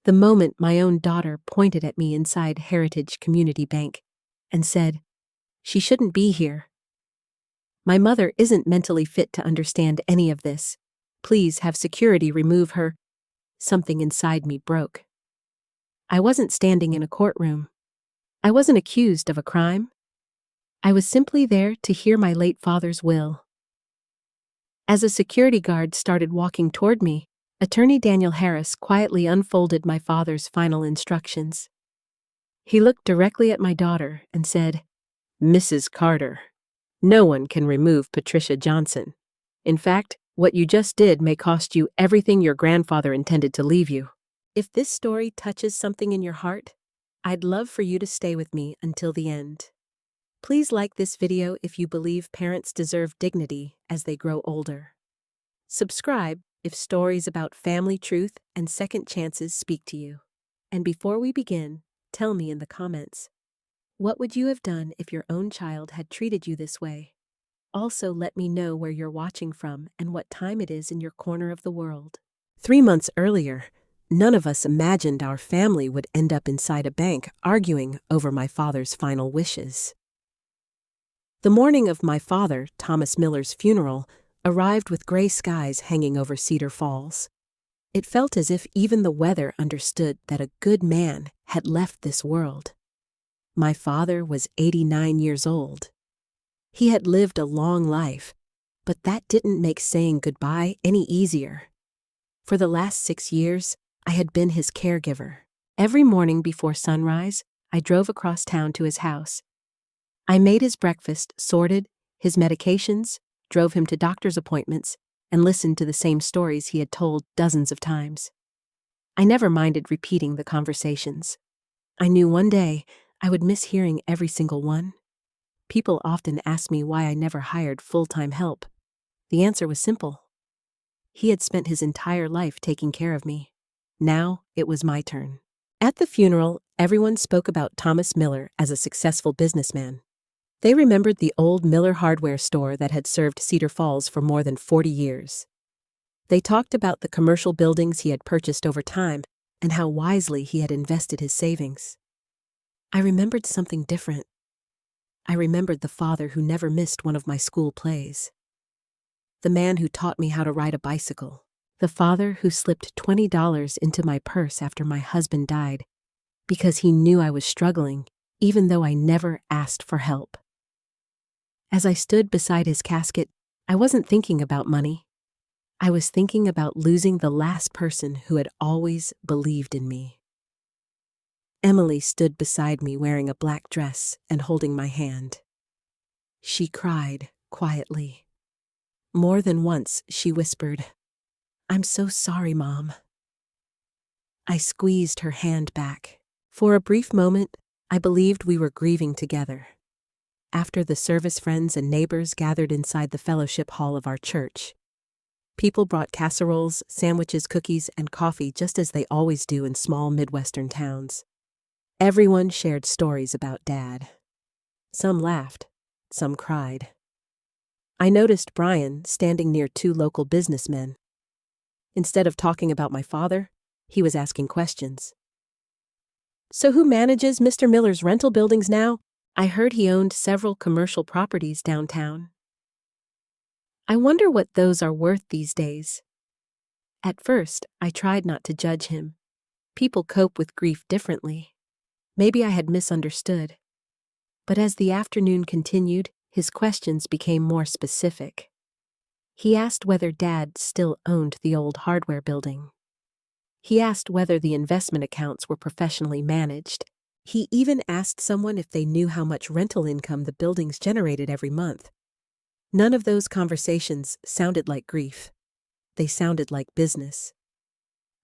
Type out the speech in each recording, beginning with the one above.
The moment my own daughter pointed at me inside Heritage Community Bank and said, "She shouldn't be here. My mother isn't mentally fit to understand any of this. Please have security remove her." Something inside me broke. I wasn't standing in a courtroom. I wasn't accused of a crime. I was simply there to hear my late father's will. As a security guard started walking toward me, Attorney Daniel Harris quietly unfolded my father's final instructions. He looked directly at my daughter and said, "Mrs. Carter, no one can remove Patricia Johnson. In fact, what you just did may cost you everything your grandfather intended to leave you." If this story touches something in your heart, I'd love for you to stay with me until the end. Please like this video if you believe parents deserve dignity as they grow older. Subscribe if stories about family truth and second chances speak to you. And before we begin, tell me in the comments, what would you have done if your own child had treated you this way? Also, let me know where you're watching from and what time it is in your corner of the world. 3 months earlier, none of us imagined our family would end up inside a bank arguing over my father's final wishes. The morning of my father, Thomas Miller's funeral, arrived with gray skies hanging over Cedar Falls. It felt as if even the weather understood that a good man had left this world. My father was 89 years old. He had lived a long life, but that didn't make saying goodbye any easier. For the last 6 years, I had been his caregiver. Every morning before sunrise, I drove across town to his house. I made his breakfast, sorted his medications, drove him to doctor's appointments, and listened to the same stories he had told dozens of times. I never minded repeating the conversations. I knew one day I would miss hearing every single one. People often asked me why I never hired full-time help. The answer was simple. He had spent his entire life taking care of me. Now it was my turn. At the funeral, everyone spoke about Thomas Miller as a successful businessman. They remembered the old Miller hardware store that had served Cedar Falls for more than 40 years. They talked about the commercial buildings he had purchased over time and how wisely he had invested his savings. I remembered something different. I remembered the father who never missed one of my school plays. The man who taught me how to ride a bicycle. The father who slipped $20 into my purse after my husband died because he knew I was struggling, even though I never asked for help. As I stood beside his casket, I wasn't thinking about money. I was thinking about losing the last person who had always believed in me. Emily stood beside me wearing a black dress and holding my hand. She cried quietly. More than once, she whispered, "I'm so sorry, Mom." I squeezed her hand back. For a brief moment, I believed we were grieving together. After the service, friends and neighbors gathered inside the fellowship hall of our church. People brought casseroles, sandwiches, cookies, and coffee just as they always do in small Midwestern towns. Everyone shared stories about Dad. Some laughed, some cried. I noticed Brian standing near 2 local businessmen. Instead of talking about my father, he was asking questions. "So who manages Mr. Miller's rental buildings now? I heard he owned several commercial properties downtown. I wonder what those are worth these days." At first, I tried not to judge him. People cope with grief differently. Maybe I had misunderstood. But as the afternoon continued, his questions became more specific. He asked whether Dad still owned the old hardware building. He asked whether the investment accounts were professionally managed. He even asked someone if they knew how much rental income the buildings generated every month. None of those conversations sounded like grief. They sounded like business.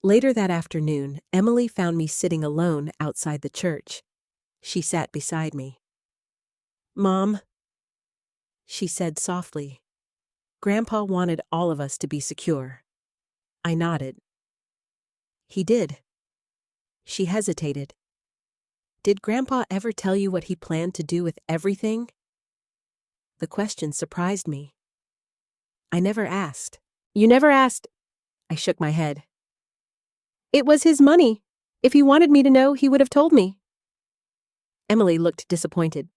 Later that afternoon, Emily found me sitting alone outside the church. She sat beside me. "Mom," she said softly, "Grandpa wanted all of us to be secure." I nodded. "He did." She hesitated. "Did Grandpa ever tell you what he planned to do with everything?" The question surprised me. I never asked. "You never asked?" I shook my head. "It was his money. If he wanted me to know, he would have told me. Emily looked disappointed.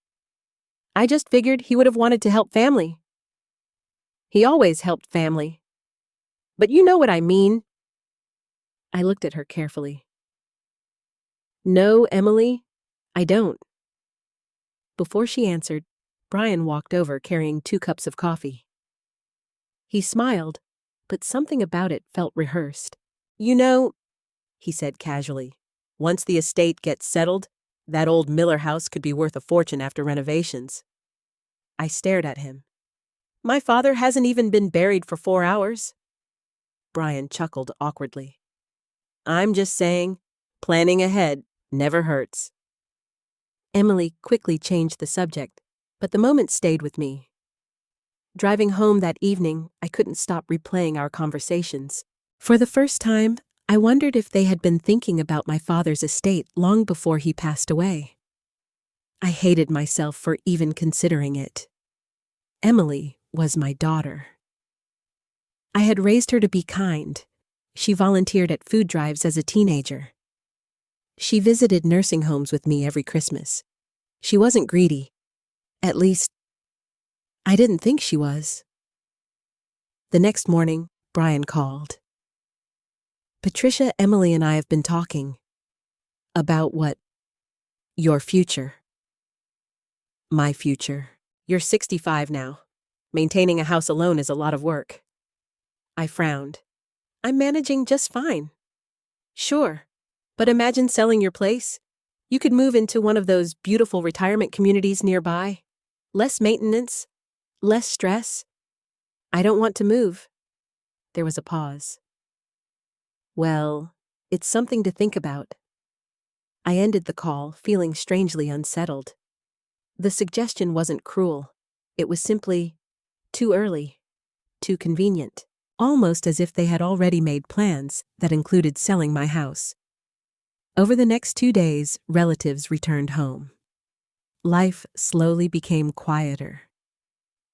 I just figured he would have wanted to help family. He always helped family. But you know what I mean. I looked at her carefully. No, Emily, I don't. Before she answered, Brian walked over carrying 2 cups of coffee. He smiled, but something about it felt rehearsed. You know, he said casually, once the estate gets settled, that old Miller house could be worth a fortune after renovations. I stared at him. My father hasn't even been buried for 4 hours. Brian chuckled awkwardly. I'm just saying, planning ahead never hurts. Emily quickly changed the subject, but the moment stayed with me. Driving home that evening, I couldn't stop replaying our conversations. For the first time, I wondered if they had been thinking about my father's estate long before he passed away. I hated myself for even considering it. Emily was my daughter. I had raised her to be kind. She volunteered at food drives as a teenager. She visited nursing homes with me every Christmas. She wasn't greedy. At least, I didn't think she was. The next morning, Brian called. Patricia, Emily, and I have been talking. About what? Your future. My future. You're 65 now. Maintaining a house alone is a lot of work. I frowned. I'm managing just fine. Sure, but imagine selling your place. You could move into one of those beautiful retirement communities nearby. Less maintenance, less stress. I don't want to move. There was a pause. Well, it's something to think about. I ended the call, feeling strangely unsettled. The suggestion wasn't cruel. It was simply too early, too convenient, almost as if they had already made plans that included selling my house. Over the next 2 days, relatives returned home. Life slowly became quieter.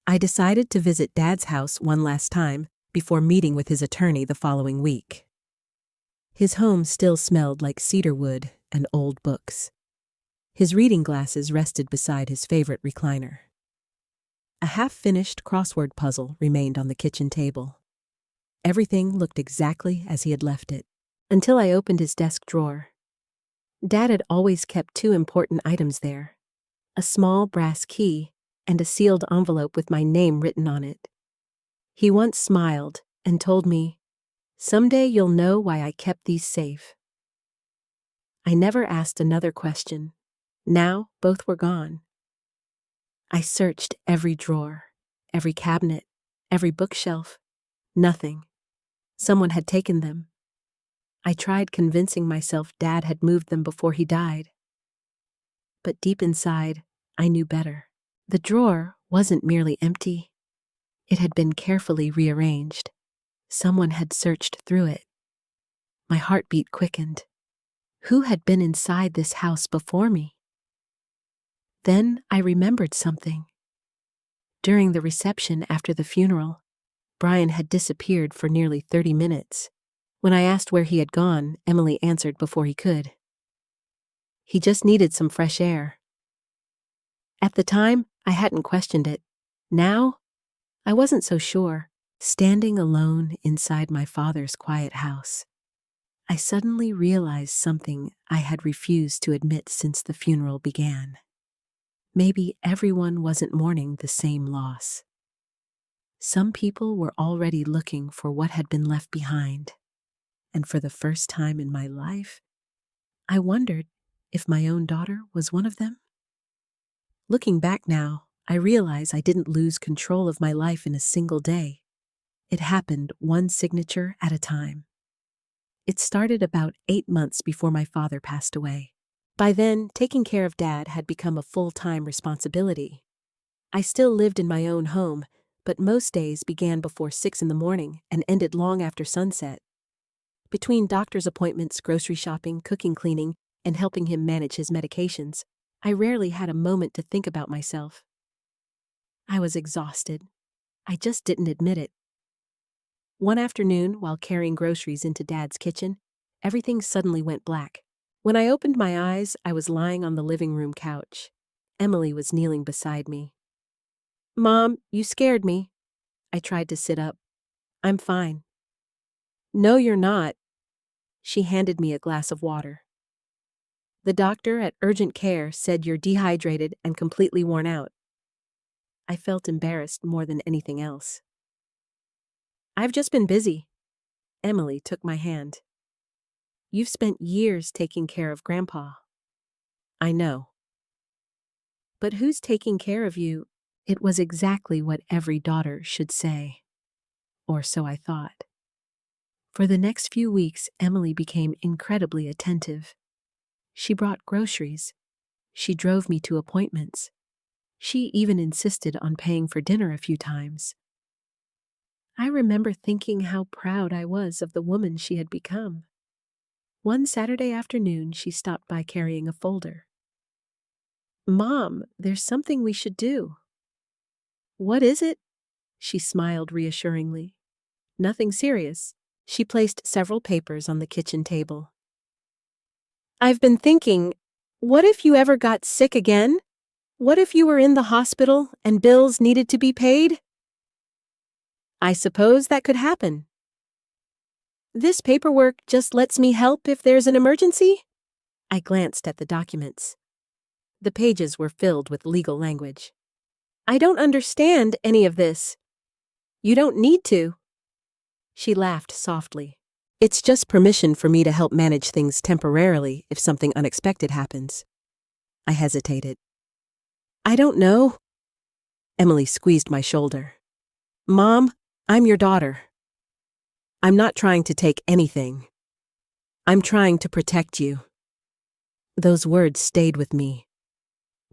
I decided to visit Dad's house one last time before meeting with his attorney the following week. His home still smelled like cedar wood and old books. His reading glasses rested beside his favorite recliner. A half-finished crossword puzzle remained on the kitchen table. Everything looked exactly as he had left it, until I opened his desk drawer. Dad had always kept 2 important items there, a small brass key and a sealed envelope with my name written on it. He once smiled and told me, "Someday you'll know why I kept these safe." I never asked another question. Now both were gone. I searched every drawer, every cabinet, every bookshelf. Nothing. Someone had taken them. I tried convincing myself Dad had moved them before he died. But deep inside, I knew better. The drawer wasn't merely empty. It had been carefully rearranged. Someone had searched through it. My heartbeat quickened. Who had been inside this house before me? Then I remembered something. During the reception after the funeral, Brian had disappeared for nearly 30 minutes. When I asked where he had gone, Emily answered before he could. He just needed some fresh air. At the time, I hadn't questioned it. Now, I wasn't so sure. Standing alone inside my father's quiet house, I suddenly realized something I had refused to admit since the funeral began. Maybe everyone wasn't mourning the same loss. Some people were already looking for what had been left behind. And for the first time in my life, I wondered if my own daughter was one of them. Looking back now, I realize I didn't lose control of my life in a single day. It happened one signature at a time. It started about 8 months before my father passed away. By then, taking care of Dad had become a full-time responsibility. I still lived in my own home, but most days began before 6 in the morning and ended long after sunset. Between doctor's appointments, grocery shopping, cooking, cleaning, and helping him manage his medications, I rarely had a moment to think about myself. I was exhausted. I just didn't admit it. One afternoon, while carrying groceries into Dad's kitchen, everything suddenly went black. When I opened my eyes, I was lying on the living room couch. Emily was kneeling beside me. "Mom, you scared me." I tried to sit up. "I'm fine." "No, you're not." She handed me a glass of water. "The doctor at urgent care said you're dehydrated and completely worn out." I felt embarrassed more than anything else. "I've just been busy." Emily took my hand. "You've spent years taking care of Grandpa." "I know." "But who's taking care of you?" It was exactly what every daughter should say. Or so I thought. For the next few weeks, Emily became incredibly attentive. She brought groceries. She drove me to appointments. She even insisted on paying for dinner a few times. I remember thinking how proud I was of the woman she had become. One Saturday afternoon, she stopped by carrying a folder. "Mom, there's something we should do." "What is it?" She smiled reassuringly. "Nothing serious." She placed several papers on the kitchen table. "I've been thinking, what if you ever got sick again? What if you were in the hospital and bills needed to be paid?" "I suppose that could happen." "This paperwork just lets me help if there's an emergency?" I glanced at the documents. The pages were filled with legal language. "I don't understand any of this." "You don't need to." She laughed softly. "It's just permission for me to help manage things temporarily if something unexpected happens." I hesitated. "I don't know." Emily squeezed my shoulder. "Mom, I'm your daughter. I'm not trying to take anything. I'm trying to protect you." Those words stayed with me.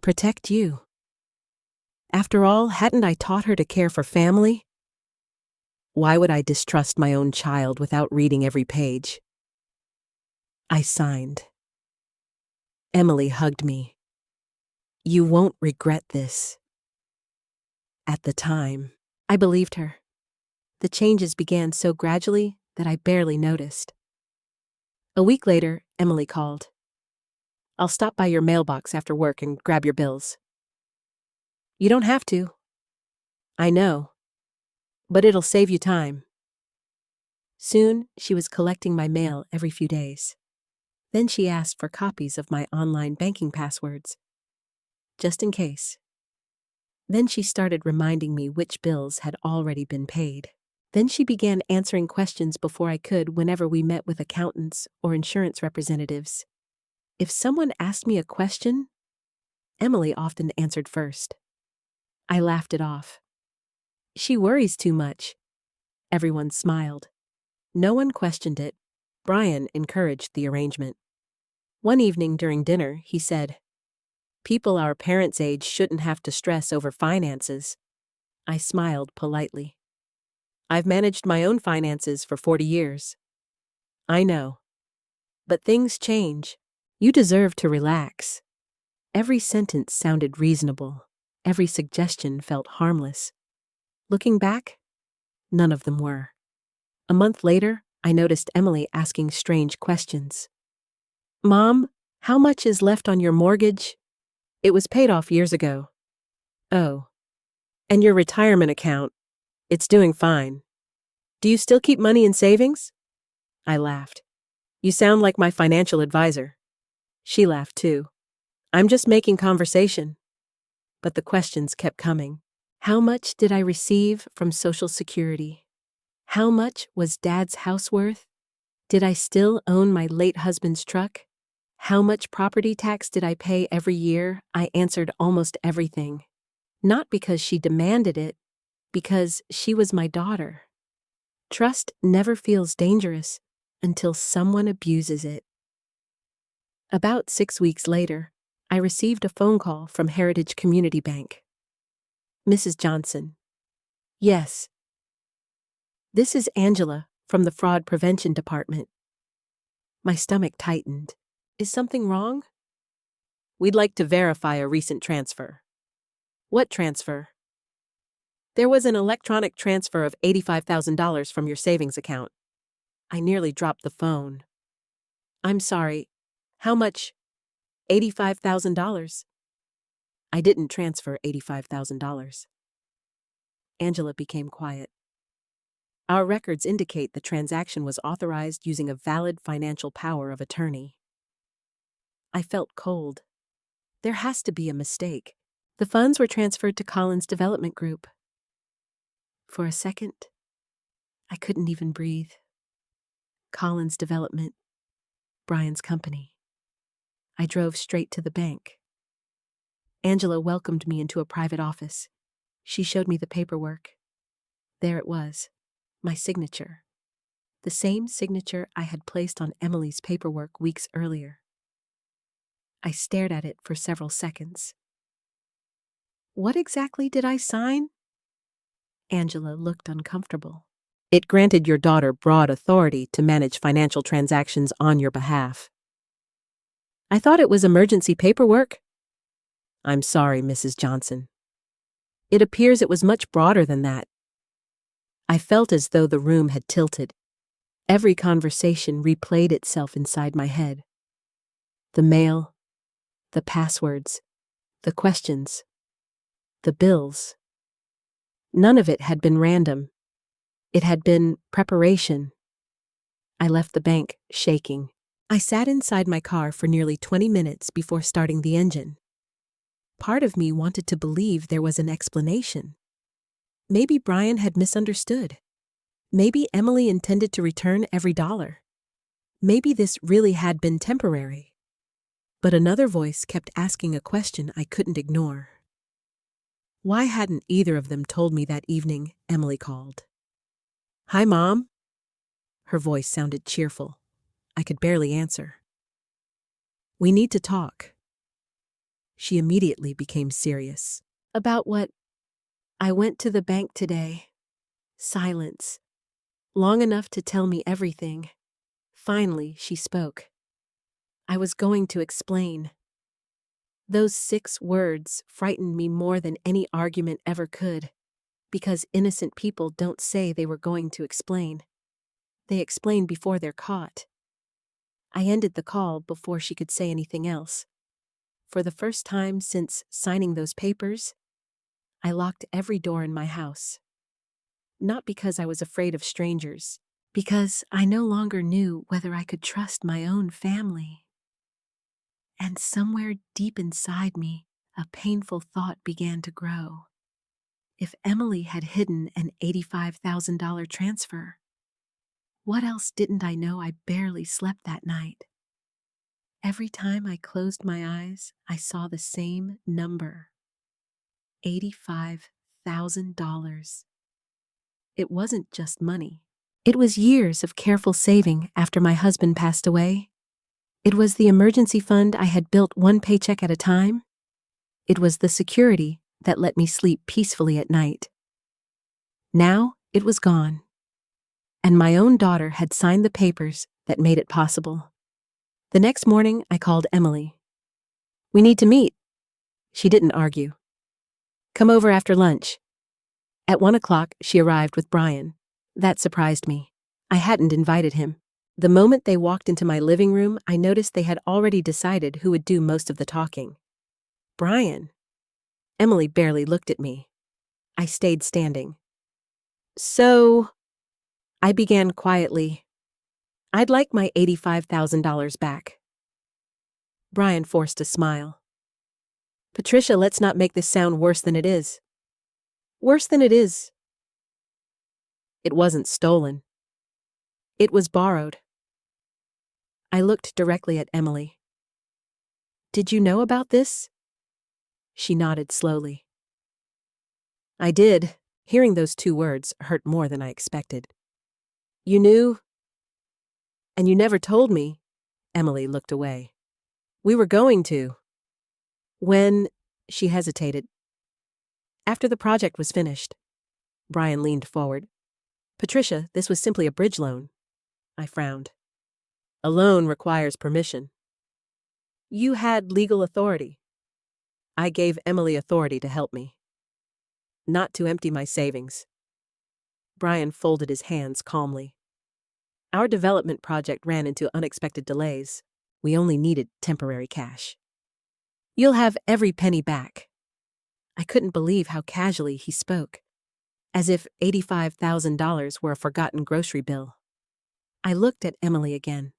Protect you. After all, hadn't I taught her to care for family? Why would I distrust my own child without reading every page? I signed. Emily hugged me. "You won't regret this." At the time, I believed her. The changes began so gradually that I barely noticed. A week later, Emily called. "I'll stop by your mailbox after work and grab your bills." "You don't have to." "I know, but it'll save you time." Soon, she was collecting my mail every few days. Then she asked for copies of my online banking passwords, just in case. Then she started reminding me which bills had already been paid. Then she began answering questions before I could whenever we met with accountants or insurance representatives. If someone asked me a question, Emily often answered first. I laughed it off. "She worries too much." Everyone smiled. No one questioned it. Brian encouraged the arrangement. One evening during dinner, he said, "People our parents' age shouldn't have to stress over finances." I smiled politely. "I've managed my own finances for 40 years. "I know. But things change. You deserve to relax." Every sentence sounded reasonable. Every suggestion felt harmless. Looking back, none of them were. A month later, I noticed Emily asking strange questions. "Mom, how much is left on your mortgage?" "It was paid off years ago." "Oh. And your retirement account?" "It's doing fine." "Do you still keep money in savings?" I laughed. "You sound like my financial advisor." She laughed too. "I'm just making conversation." But the questions kept coming. How much did I receive from Social Security? How much was Dad's house worth? Did I still own my late husband's truck? How much property tax did I pay every year? I answered almost everything. Not because she demanded it, because she was my daughter. Trust never feels dangerous until someone abuses it. About 6 weeks later, I received a phone call from Heritage Community Bank. "Mrs. Johnson." "Yes." "This is Angela from the Fraud Prevention Department." My stomach tightened. "Is something wrong?" "We'd like to verify a recent transfer." "What transfer?" "There was an electronic transfer of $85,000 from your savings account." I nearly dropped the phone. "I'm sorry. How much? $85,000. I didn't transfer $85,000. Angela became quiet. Our records indicate the transaction was authorized using a valid financial power of attorney. I felt cold. There has to be a mistake. The funds were transferred to Collins Development Group. For a second, I couldn't even breathe. Collins Development, Brian's company. I drove straight to the bank. Angela welcomed me into a private office. She showed me the paperwork. There it was, my signature. The same signature I had placed on Emily's paperwork weeks earlier. I stared at it for several seconds. What exactly did I sign? Angela looked uncomfortable. It granted your daughter broad authority to manage financial transactions on your behalf. I thought it was emergency paperwork. I'm sorry, Mrs. Johnson. It appears it was much broader than that. I felt as though the room had tilted. Every conversation replayed itself inside my head. The mail, the passwords, the questions, the bills. None of it had been random. It had been preparation. I left the bank, shaking. I sat inside my car for nearly 20 minutes before starting the engine. Part of me wanted to believe there was an explanation. Maybe Brian had misunderstood. Maybe Emily intended to return every dollar. Maybe this really had been temporary. But another voice kept asking a question I couldn't ignore. Why hadn't either of them told me that evening? Emily called. Hi, Mom. Her voice sounded cheerful. I could barely answer. We need to talk. She immediately became serious. About what? I went to the bank today. Silence. Long enough to tell me everything. Finally, she spoke. I was going to explain. Those 6 words frightened me more than any argument ever could, because innocent people don't say they were going to explain. They explain before they're caught. I ended the call before she could say anything else. For the first time since signing those papers, I locked every door in my house. Not because I was afraid of strangers, because I no longer knew whether I could trust my own family. And somewhere deep inside me, a painful thought began to grow. If Emily had hidden an $85,000 transfer, what else didn't I know? I barely slept that night. Every time I closed my eyes, I saw the same number. $85,000. It wasn't just money. It was years of careful saving after my husband passed away. It was the emergency fund I had built one paycheck at a time. It was the security that let me sleep peacefully at night. Now it was gone. And my own daughter had signed the papers that made it possible. The next morning, I called Emily. We need to meet. She didn't argue. Come over after lunch. At 1 o'clock, she arrived with Brian. That surprised me. I hadn't invited him. The moment they walked into my living room, I noticed they had already decided who would do most of the talking. Brian. Emily barely looked at me. I stayed standing. So, I began quietly. I'd like my $85,000 back. Brian forced a smile. Patricia, let's not make this sound worse than it is. Worse than it is. It wasn't stolen. It was borrowed. I looked directly at Emily. Did you know about this? She nodded slowly. I did. Hearing those 2 words hurt more than I expected. You knew? And you never told me. Emily looked away. We were going to. When? She hesitated. After the project was finished. Brian leaned forward. Patricia, this was simply a bridge loan. I frowned. A loan requires permission. You had legal authority. I gave Emily authority to help me. Not to empty my savings. Brian folded his hands calmly. Our development project ran into unexpected delays. We only needed temporary cash. You'll have every penny back. I couldn't believe how casually he spoke, as if $85,000 were a forgotten grocery bill. I looked at Emily again.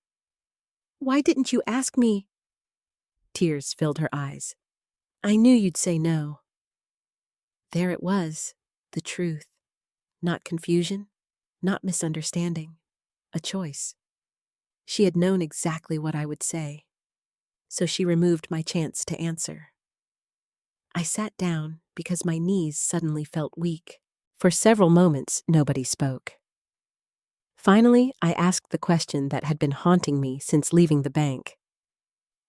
Why didn't you ask me? Tears filled her eyes. I knew you'd say no. There it was, the truth. Not confusion, not misunderstanding. A choice. She had known exactly what I would say, so she removed my chance to answer. I sat down because my knees suddenly felt weak. For several moments, nobody spoke. Finally, I asked the question that had been haunting me since leaving the bank.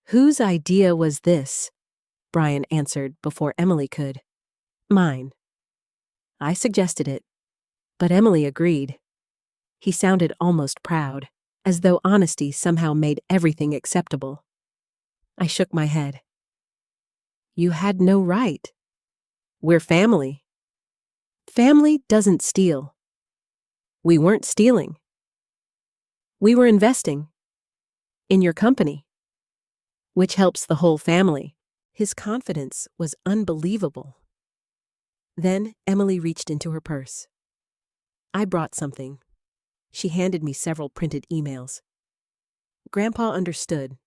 Whose idea was this? Brian answered before Emily could. Mine. I suggested it, but Emily agreed. He sounded almost proud, as though honesty somehow made everything acceptable. I shook my head. You had no right. We're family. Family doesn't steal. We weren't stealing. We were investing. In your company. Which helps the whole family. His confidence was unbelievable. Then Emily reached into her purse. I brought something. She handed me several printed emails. Grandpa understood.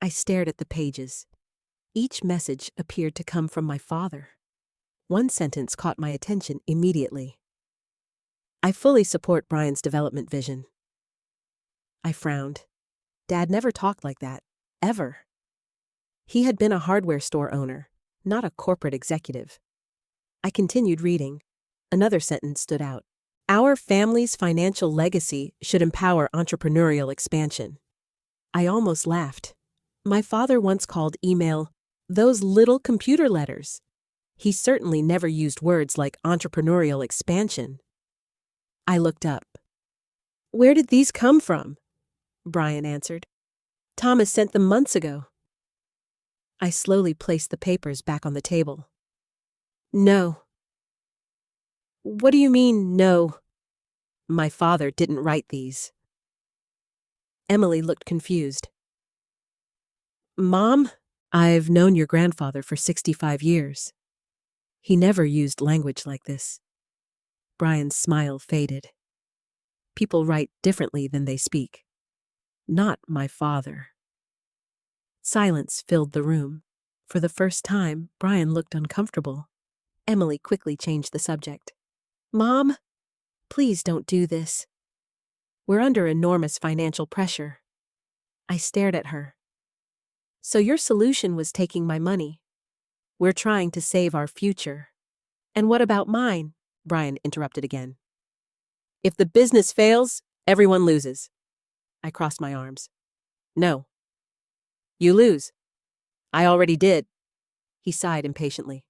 I stared at the pages. Each message appeared to come from my father. One sentence caught my attention immediately. I fully support Brian's development vision. I frowned. Dad never talked like that, ever. He had been a hardware store owner, not a corporate executive. I continued reading. Another sentence stood out. Our family's financial legacy should empower entrepreneurial expansion. I almost laughed. My father once called email those little computer letters. He certainly never used words like entrepreneurial expansion. I looked up. Where did these come from? Brian answered. Thomas sent them months ago. I slowly placed the papers back on the table. No. What do you mean, no? My father didn't write these. Emily looked confused. Mom, I've known your grandfather for 65 years. He never used language like this. Brian's smile faded. People write differently than they speak. Not my father. Silence filled the room. For the first time, Brian looked uncomfortable. Emily quickly changed the subject. Mom, please don't do this. We're under enormous financial pressure. I stared at her. So your solution was taking my money. We're trying to save our future. And what about mine? Brian interrupted again. If the business fails, everyone loses. I crossed my arms. No. You lose. I already did. He sighed impatiently.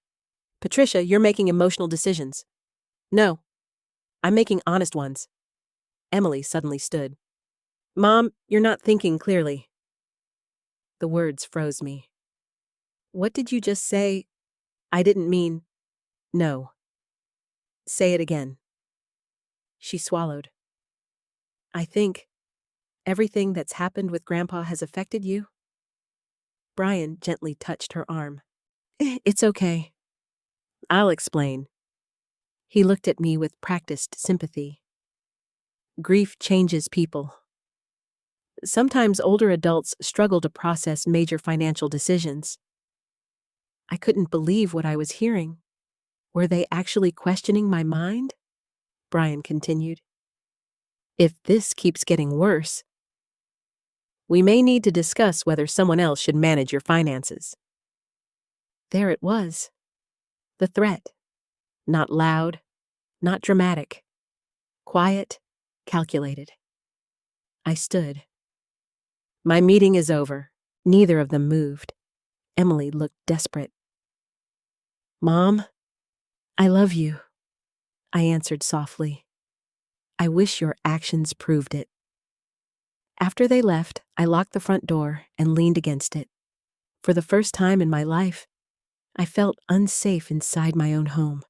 Patricia, you're making emotional decisions. No. I'm making honest ones. Emily suddenly stood. Mom, you're not thinking clearly. The words froze me. What did you just say? I didn't mean. No. Say it again. She swallowed. I think everything that's happened with Grandpa has affected you? Brian gently touched her arm. It's okay. I'll explain. He looked at me with practiced sympathy. Grief changes people. Sometimes older adults struggle to process major financial decisions. I couldn't believe what I was hearing. Were they actually questioning my mind? Brian continued. If this keeps getting worse, we may need to discuss whether someone else should manage your finances. There it was. The threat. Not loud, not dramatic. Quiet, calculated. I stood. My meeting is over. Neither of them moved. Emily looked desperate. Mom, I love you, I answered softly. I wish your actions proved it. After they left, I locked the front door and leaned against it. For the first time in my life, I felt unsafe inside my own home.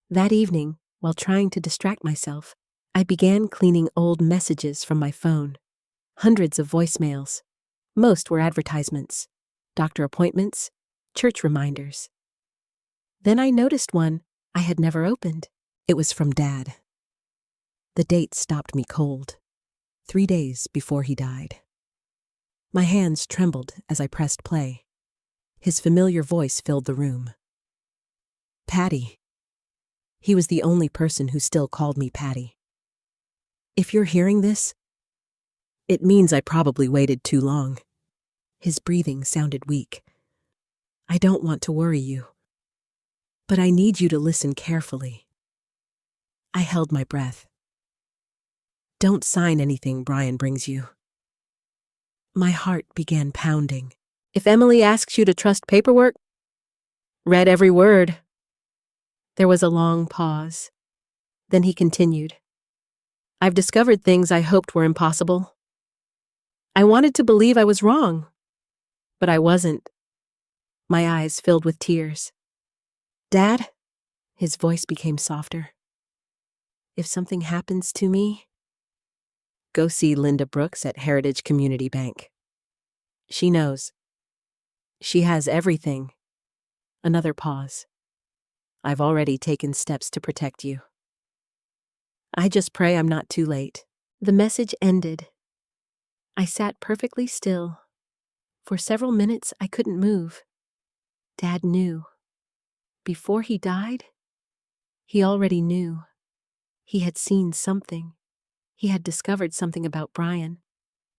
That evening, while trying to distract myself, I began cleaning old messages from my phone. Hundreds of voicemails. Most were advertisements, doctor appointments, church reminders. Then I noticed one I had never opened. It was from Dad. The date stopped me cold. 3 days before he died. My hands trembled as I pressed play. His familiar voice filled the room. Patty. He was the only person who still called me Patty. If you're hearing this, it means I probably waited too long. His breathing sounded weak. I don't want to worry you, but I need you to listen carefully. I held my breath. Don't sign anything Brian brings you. My heart began pounding. If Emily asks you to trust paperwork, read every word. There was a long pause. Then he continued. I've discovered things I hoped were impossible. I wanted to believe I was wrong, but I wasn't. My eyes filled with tears. Dad? His voice became softer. If something happens to me, go see Linda Brooks at Heritage Community Bank. She knows. She has everything. Another pause. I've already taken steps to protect you. I just pray I'm not too late. The message ended. I sat perfectly still. For several minutes, I couldn't move. Dad knew. Before he died, he already knew. He had seen something. He had discovered something about Brian.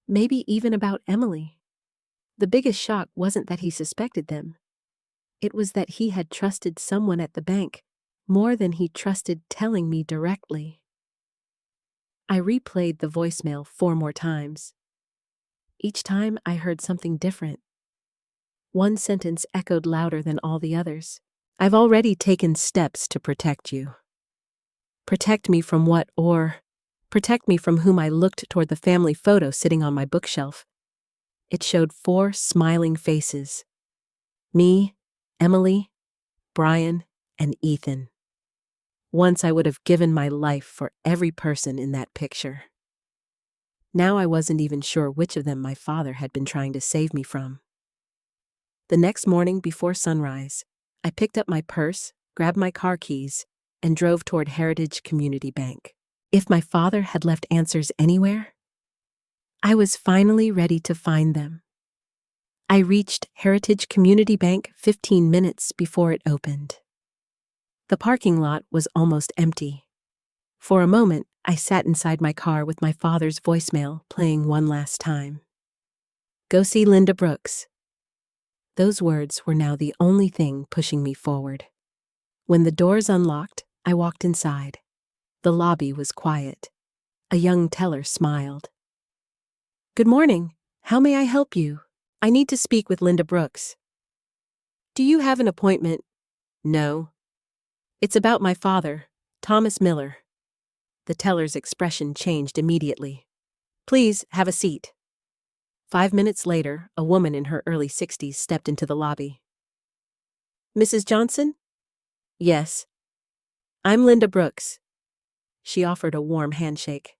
Maybe even about Emily. The biggest shock wasn't that he suspected them. It was that he had trusted someone at the bank more than he trusted telling me directly. I replayed the voicemail 4 more times. Each time I heard something different. One sentence echoed louder than all the others. I've already taken steps to protect you. Protect me from what, or protect me from whom? I looked toward the family photo sitting on my bookshelf. It showed 4 smiling faces. Me, Emily, Brian, and Ethan. Once I would have given my life for every person in that picture. Now I wasn't even sure which of them my father had been trying to save me from. The next morning before sunrise, I picked up my purse, grabbed my car keys, and drove toward Heritage Community Bank. If my father had left answers anywhere, I was finally ready to find them. I reached Heritage Community Bank 15 minutes before it opened. The parking lot was almost empty. For a moment, I sat inside my car with my father's voicemail playing one last time. Go see Linda Brooks. Those words were now the only thing pushing me forward. When the doors unlocked, I walked inside. The lobby was quiet. A young teller smiled. Good morning. How may I help you? I need to speak with Linda Brooks. Do you have an appointment? No. It's about my father, Thomas Miller. The teller's expression changed immediately. Please have a seat. 5 minutes later, a woman in her early 60s stepped into the lobby. Mrs. Johnson? Yes. I'm Linda Brooks. She offered a warm handshake.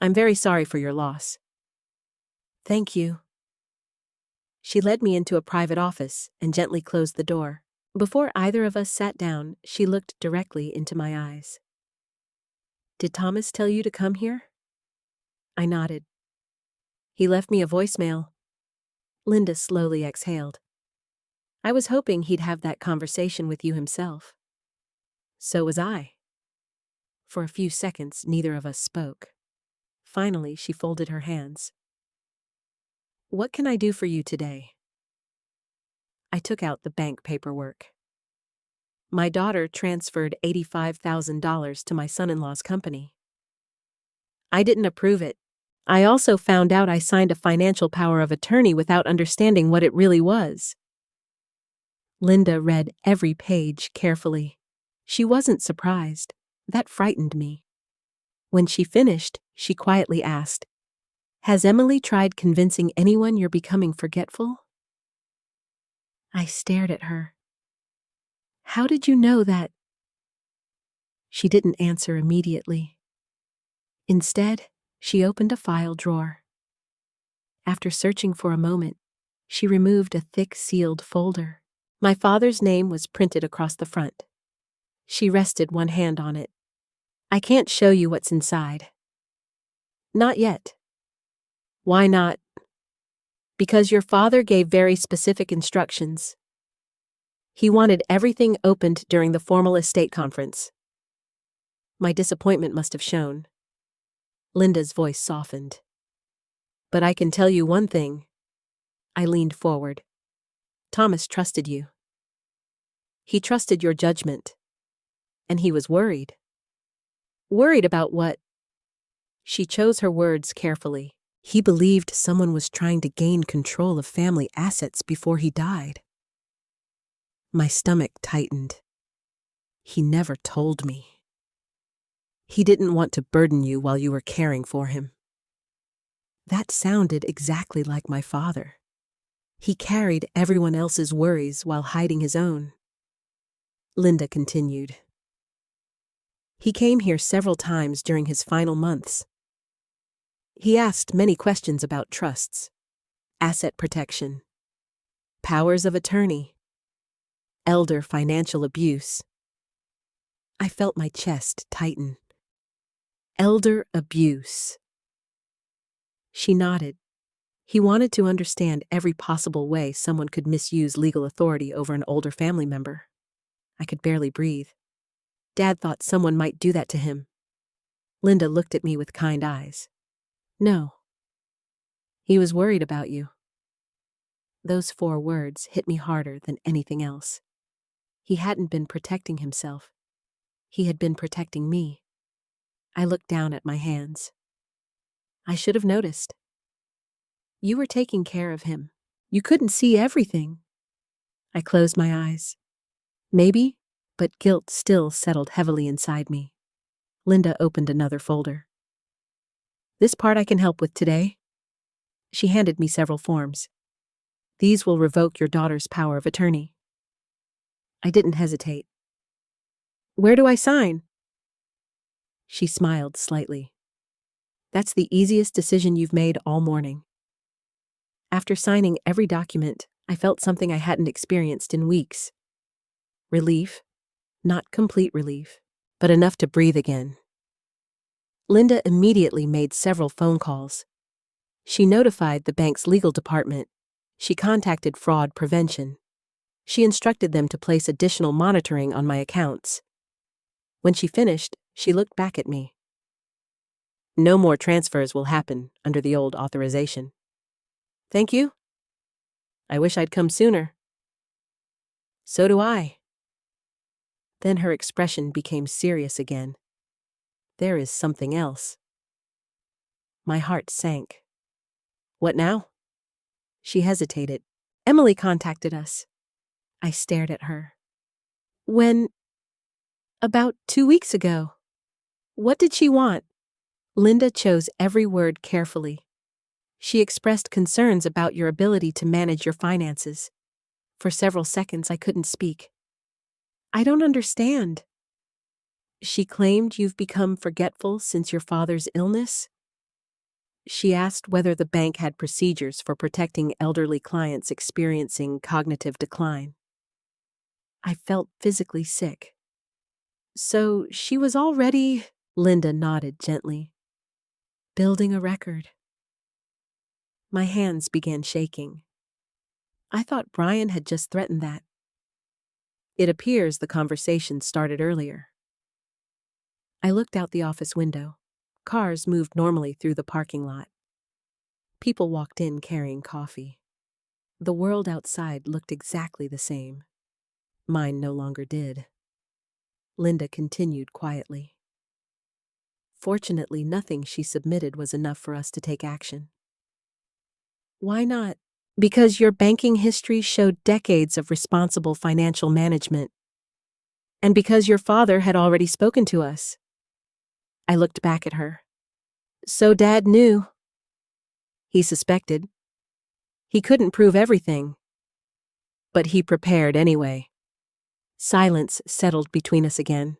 I'm very sorry for your loss. Thank you. She led me into a private office and gently closed the door. Before either of us sat down, she looked directly into my eyes. Did Thomas tell you to come here? I nodded. He left me a voicemail. Linda slowly exhaled. I was hoping he'd have that conversation with you himself. So was I. For a few seconds, neither of us spoke. Finally, she folded her hands. What can I do for you today? I took out the bank paperwork. My daughter transferred $85,000 to my son-in-law's company. I didn't approve it. I also found out I signed a financial power of attorney without understanding what it really was. Linda read every page carefully. She wasn't surprised. That frightened me. When she finished, she quietly asked, Has Emily tried convincing anyone you're becoming forgetful? I stared at her. How did you know that? She didn't answer immediately. Instead, she opened a file drawer. After searching for a moment, she removed a thick sealed folder. My father's name was printed across the front. She rested one hand on it. I can't show you what's inside. Not yet. Why not? Because your father gave very specific instructions. He wanted everything opened during the formal estate conference. My disappointment must have shown. Linda's voice softened. But I can tell you one thing. I leaned forward. Thomas trusted you. He trusted your judgment. And he was worried. Worried about what? She chose her words carefully. He believed someone was trying to gain control of family assets before he died. My stomach tightened. He never told me. He didn't want to burden you while you were caring for him. That sounded exactly like my father. He carried everyone else's worries while hiding his own. Linda continued. He came here several times during his final months. He asked many questions about trusts, asset protection, powers of attorney, elder financial abuse. I felt my chest tighten. Elder abuse. She nodded. He wanted to understand every possible way someone could misuse legal authority over an older family member. I could barely breathe. Dad thought someone might do that to him. Linda looked at me with kind eyes. No. He was worried about you. Those 4 words hit me harder than anything else. He hadn't been protecting himself. He had been protecting me. I looked down at my hands. I should have noticed. You were taking care of him. You couldn't see everything. I closed my eyes. Maybe, but guilt still settled heavily inside me. Linda opened another folder. This part I can help with today. She handed me several forms. These will revoke your daughter's power of attorney. I didn't hesitate. Where do I sign? She smiled slightly. That's the easiest decision you've made all morning. After signing every document, I felt something I hadn't experienced in weeks. Relief. Not complete relief, but enough to breathe again. Linda immediately made several phone calls. She notified the bank's legal department. She contacted fraud prevention. She instructed them to place additional monitoring on my accounts. When she finished, she looked back at me. No more transfers will happen under the old authorization. Thank you. I wish I'd come sooner. So do I. Then her expression became serious again. There is something else. My heart sank. What now? She hesitated. Emily contacted us. I stared at her. When? About 2 weeks ago. What did she want? Linda chose every word carefully. She expressed concerns about your ability to manage your finances. For several seconds, I couldn't speak. I don't understand. She claimed you've become forgetful since your father's illness. She asked whether the bank had procedures for protecting elderly clients experiencing cognitive decline. I felt physically sick. So she was already, Linda nodded gently, building a record. My hands began shaking. I thought Brian had just threatened that. It appears the conversation started earlier. I looked out the office window. Cars moved normally through the parking lot. People walked in carrying coffee. The world outside looked exactly the same. Mine no longer did. Linda continued quietly. Fortunately, nothing she submitted was enough for us to take action. Why not? Because your banking history showed decades of responsible financial management. And because your father had already spoken to us. I looked back at her. So Dad knew. He suspected. He couldn't prove everything. But he prepared anyway. Silence settled between us again.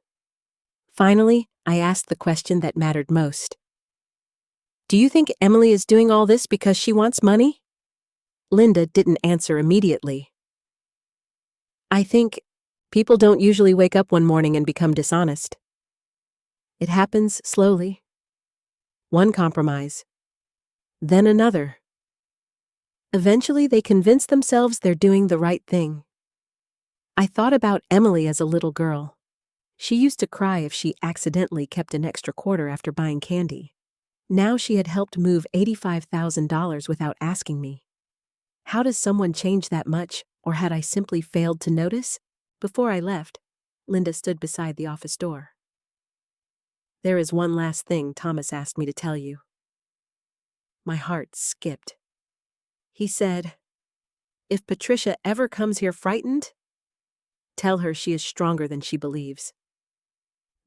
Finally, I asked the question that mattered most. Do you think Emily is doing all this because she wants money? Linda didn't answer immediately. I think people don't usually wake up one morning and become dishonest. It happens slowly. One compromise, then another. Eventually, they convince themselves they're doing the right thing. I thought about Emily as a little girl. She used to cry if she accidentally kept an extra quarter after buying candy. Now she had helped move $85,000 without asking me. How does someone change that much, or had I simply failed to notice? Before I left, Linda stood beside the office door. There is one last thing Thomas asked me to tell you. My heart skipped. He said, if Patricia ever comes here frightened, tell her she is stronger than she believes.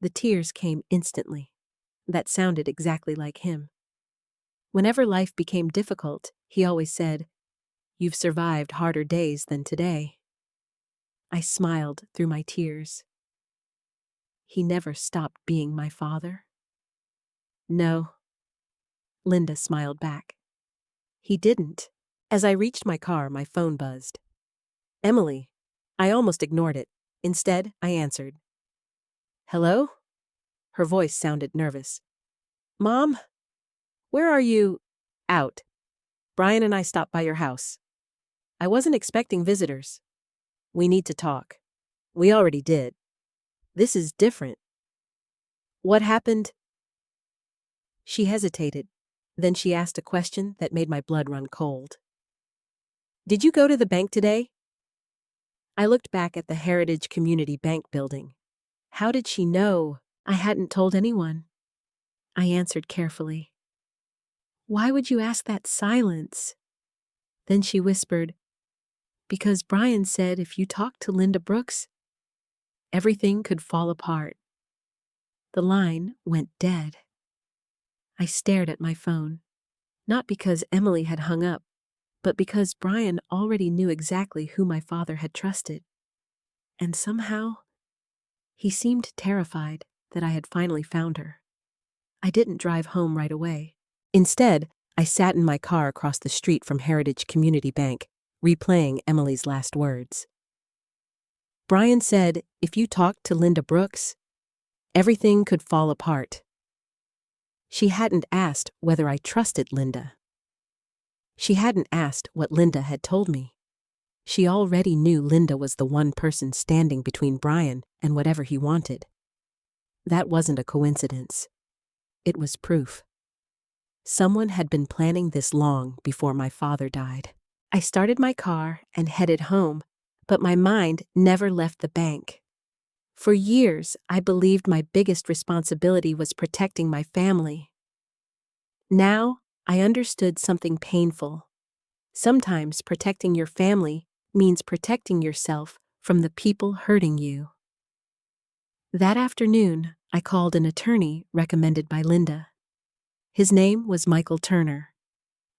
The tears came instantly. That sounded exactly like him. Whenever life became difficult, he always said, you've survived harder days than today. I smiled through my tears. He never stopped being my father. No. Linda smiled back. He didn't. As I reached my car, my phone buzzed. Emily. I almost ignored it. Instead, I answered. Hello? Her voice sounded nervous. Mom? Where are you? Out. Brian and I stopped by your house. I wasn't expecting visitors. We need to talk. We already did. This is different. What happened? She hesitated. Then she asked a question that made my blood run cold. Did you go to the bank today? I looked back at the Heritage Community Bank building. How did she know I hadn't told anyone? I answered carefully. Why would you ask that silence? Then she whispered, because Brian said if you talked to Linda Brooks, everything could fall apart. The line went dead. I stared at my phone, not because Emily had hung up, but because Brian already knew exactly who my father had trusted. And somehow, he seemed terrified that I had finally found her. I didn't drive home right away. Instead, I sat in my car across the street from Heritage Community Bank, replaying Emily's last words. Brian said, if you talked to Linda Brooks, everything could fall apart. She hadn't asked whether I trusted Linda. She hadn't asked what Linda had told me. She already knew Linda was the one person standing between Brian and whatever he wanted. That wasn't a coincidence. It was proof. Someone had been planning this long before my father died. I started my car and headed home, but my mind never left the bank. For years, I believed my biggest responsibility was protecting my family. Now, I understood something painful. Sometimes protecting your family means protecting yourself from the people hurting you. That afternoon, I called an attorney recommended by Linda. His name was Michael Turner.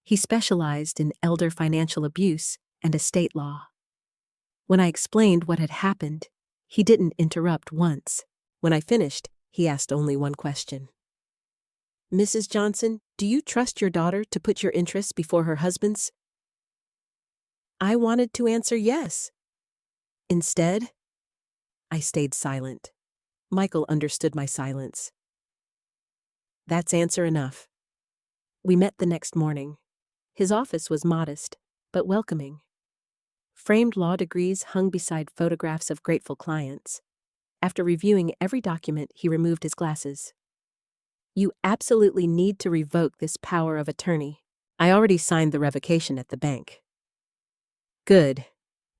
He specialized in elder financial abuse and estate law. When I explained what had happened, he didn't interrupt once. When I finished, he asked only one question. Mrs. Johnson, do you trust your daughter to put your interests before her husband's? I wanted to answer yes. Instead, I stayed silent. Michael understood my silence. That's answer enough. We met the next morning. His office was modest, but welcoming. Framed law degrees hung beside photographs of grateful clients. After reviewing every document, he removed his glasses. You absolutely need to revoke this power of attorney. I already signed the revocation at the bank. Good.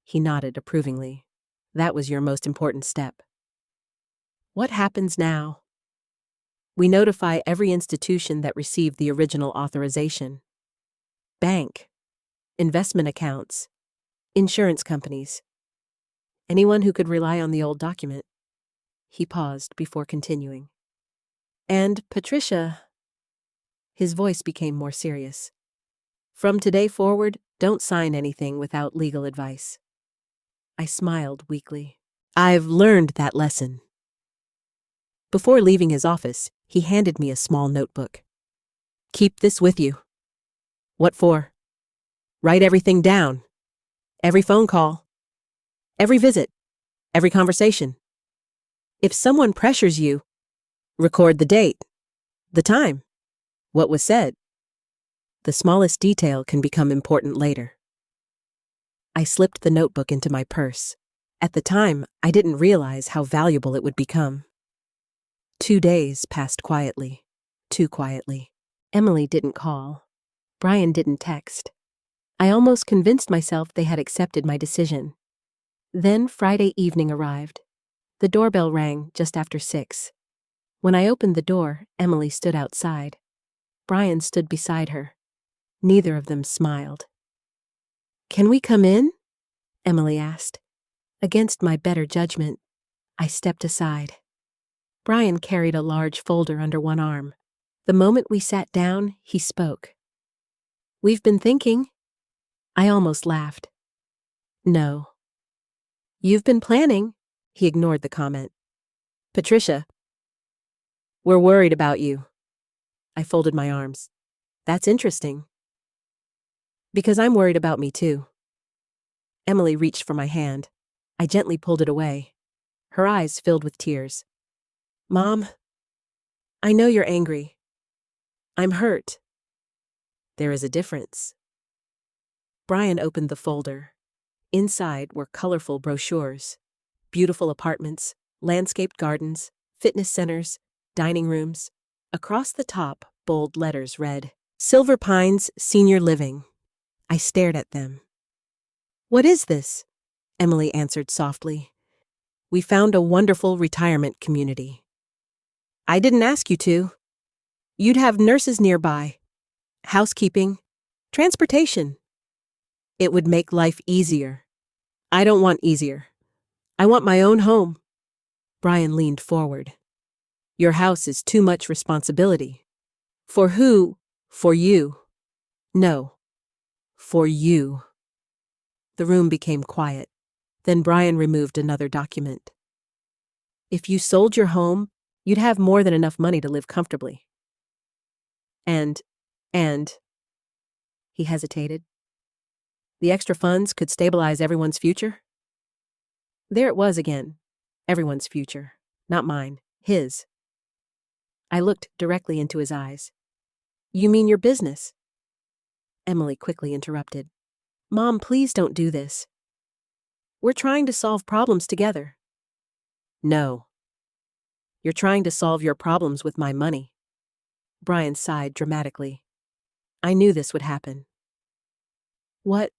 He nodded approvingly. That was your most important step. What happens now? We notify every institution that received the original authorization. Bank, investment accounts, insurance companies. Anyone who could rely on the old document. He paused before continuing. And Patricia. His voice became more serious. From today forward, don't sign anything without legal advice. I smiled weakly. I've learned that lesson. Before leaving his office, he handed me a small notebook. Keep this with you. What for? Write everything down. Every phone call. Every visit. Every conversation. If someone pressures you, record the date, the time, what was said. The smallest detail can become important later. I slipped the notebook into my purse. At the time, I didn't realize how valuable it would become. 2 days passed quietly, too quietly. Emily didn't call. Brian didn't text. I almost convinced myself they had accepted my decision. Then Friday evening arrived. The doorbell rang just after 6. When I opened the door, Emily stood outside. Brian stood beside her. Neither of them smiled. "Can we come in?" Emily asked. Against my better judgment, I stepped aside. Brian carried a large folder under one arm. The moment we sat down, he spoke. "We've been thinking." I almost laughed. "No." "You've been planning." He ignored the comment. "Patricia, we're worried about you." I folded my arms. "That's interesting." "Because I'm worried about me too." Emily reached for my hand. I gently pulled it away. Her eyes filled with tears. "Mom, I know you're angry. I'm hurt. There is a difference." Brian opened the folder. Inside were colorful brochures. Beautiful apartments, landscaped gardens, fitness centers, dining rooms. Across the top, bold letters read, "Silver Pines Senior Living." I stared at them. "What is this?" Emily answered softly. "We found a wonderful retirement community." "I didn't ask you to. You'd have nurses nearby, housekeeping, transportation. It would make life easier." "I don't want easier. I want my own home." Brian leaned forward. "Your house is too much responsibility." "For who?" "For you." "No. For you." The room became quiet. Then Brian removed another document. "If you sold your home, you'd have more than enough money to live comfortably." And, he hesitated. "The extra funds could stabilize everyone's future." There it was again. Everyone's future. Not mine. His. I looked directly into his eyes. "You mean your business?" Emily quickly interrupted. "Mom, please don't do this. We're trying to solve problems together." "No. You're trying to solve your problems with my money." Brian sighed dramatically. I knew this would happen. "What?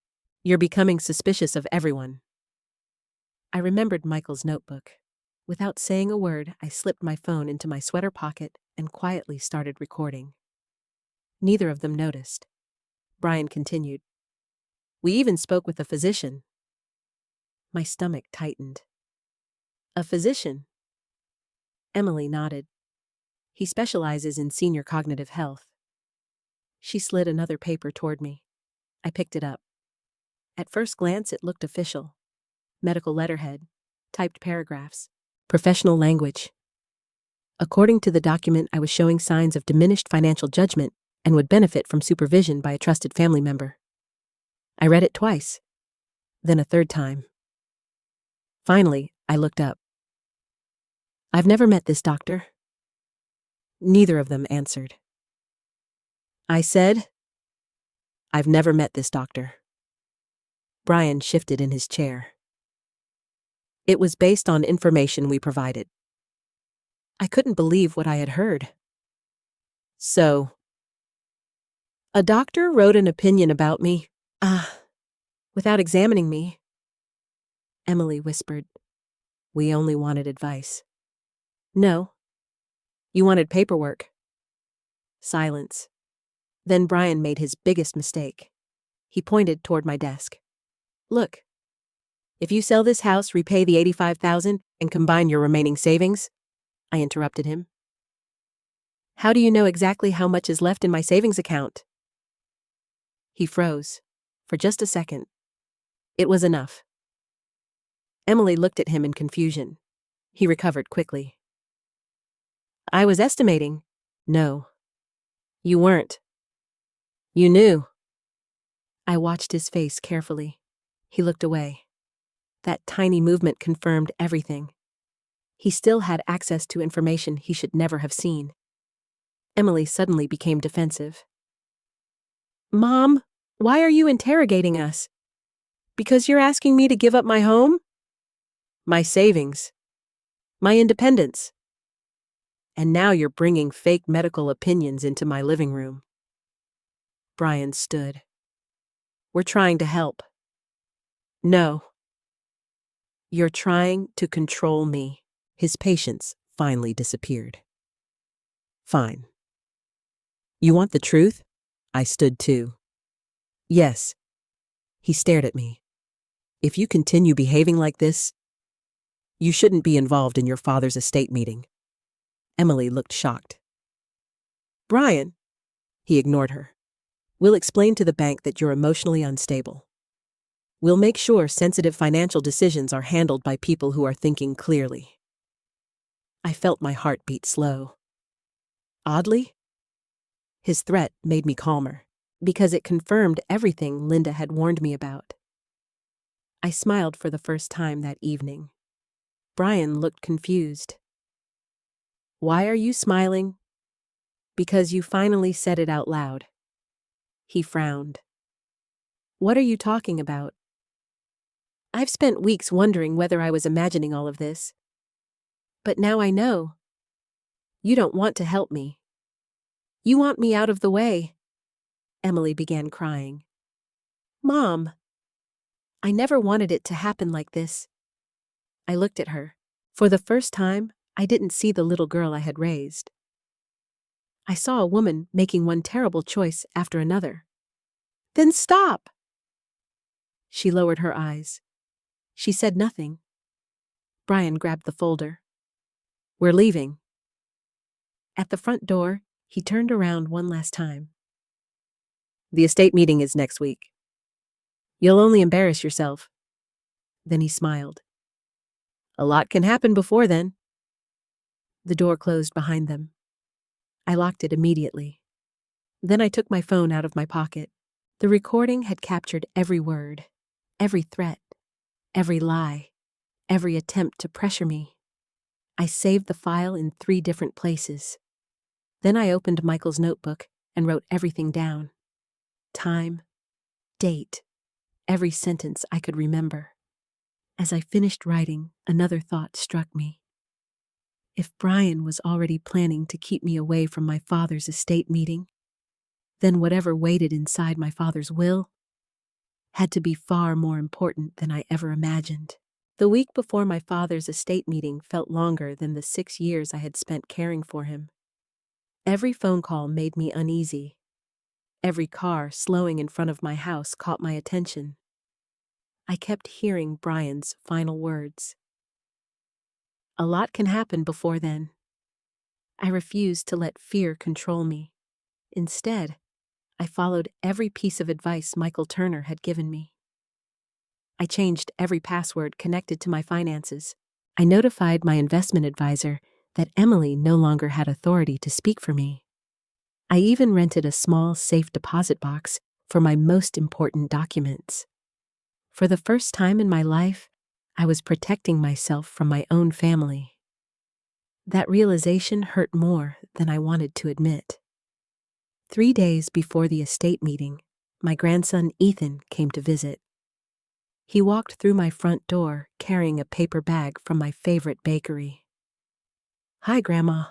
You're becoming suspicious of everyone." I remembered Michael's notebook. Without saying a word, I slipped my phone into my sweater pocket and quietly started recording. Neither of them noticed. Brian continued. "We even spoke with a physician." My stomach tightened. "A physician?" Emily nodded. "He specializes in senior cognitive health." She slid another paper toward me. I picked it up. At first glance, it looked official. Medical letterhead, typed paragraphs, professional language. According to the document, I was showing signs of diminished financial judgment and would benefit from supervision by a trusted family member. I read it twice, then a third time. Finally, I looked up. "I've never met this doctor." Neither of them answered. I said, "I've never met this doctor." Brian shifted in his chair. "It was based on information we provided." I couldn't believe what I had heard. "So, a doctor wrote an opinion about me, without examining me." Emily whispered, "We only wanted advice." "No. You wanted paperwork." Silence. Then Brian made his biggest mistake. He pointed toward my desk. "Look. If you sell this house, repay the $85,000, and combine your remaining savings." I interrupted him. "How do you know exactly how much is left in my savings account?" He froze. For just a second. It was enough. Emily looked at him in confusion. He recovered quickly. "I was estimating." "No. You weren't. You knew. I watched his face carefully. He looked away. That tiny movement confirmed everything. He still had access to information he should never have seen. Emily suddenly became defensive. Mom, why are you interrogating us? Because you're asking me to give up my home? My savings. My independence. And now you're bringing fake medical opinions into my living room. Brian stood. We're trying to help. No. You're trying to control me. His patience finally disappeared. Fine. You want the truth? I stood too. Yes. He stared at me. If you continue behaving like this, you shouldn't be involved in your father's estate meeting. Emily looked shocked. Brian, he ignored her. We'll explain to the bank that you're emotionally unstable. We'll make sure sensitive financial decisions are handled by people who are thinking clearly. I felt my heart beat slow. Oddly, his threat made me calmer, because it confirmed everything Linda had warned me about. I smiled for the first time that evening. Brian looked confused. Why are you smiling? Because you finally said it out loud. He frowned. What are you talking about? I've spent weeks wondering whether I was imagining all of this. But now I know. You don't want to help me. You want me out of the way. Emily began crying. Mom, I never wanted it to happen like this. I looked at her. For the first time, I didn't see the little girl I had raised. I saw a woman making one terrible choice after another. Then stop! She lowered her eyes. She said nothing. Brian grabbed the folder. We're leaving. At the front door, he turned around one last time. The estate meeting is next week. You'll only embarrass yourself. Then he smiled. A lot can happen before then. The door closed behind them. I locked it immediately. Then I took my phone out of my pocket. The recording had captured every word, every threat, every lie, every attempt to pressure me. I saved the file in 3 different places. Then I opened Michael's notebook and wrote everything down. Time, date, every sentence I could remember. As I finished writing, another thought struck me. If Brian was already planning to keep me away from my father's estate meeting, then whatever waited inside my father's will had to be far more important than I ever imagined. The week before my father's estate meeting felt longer than the 6 years I had spent caring for him. Every phone call made me uneasy. Every car slowing in front of my house caught my attention. I kept hearing Brian's final words. A lot can happen before then. I refused to let fear control me. Instead, I followed every piece of advice Michael Turner had given me. I changed every password connected to my finances. I notified my investment advisor that Emily no longer had authority to speak for me. I even rented a small safe deposit box for my most important documents. For the first time in my life, I was protecting myself from my own family. That realization hurt more than I wanted to admit. 3 days before the estate meeting, my grandson Ethan came to visit. He walked through my front door carrying a paper bag from my favorite bakery. Hi, Grandma.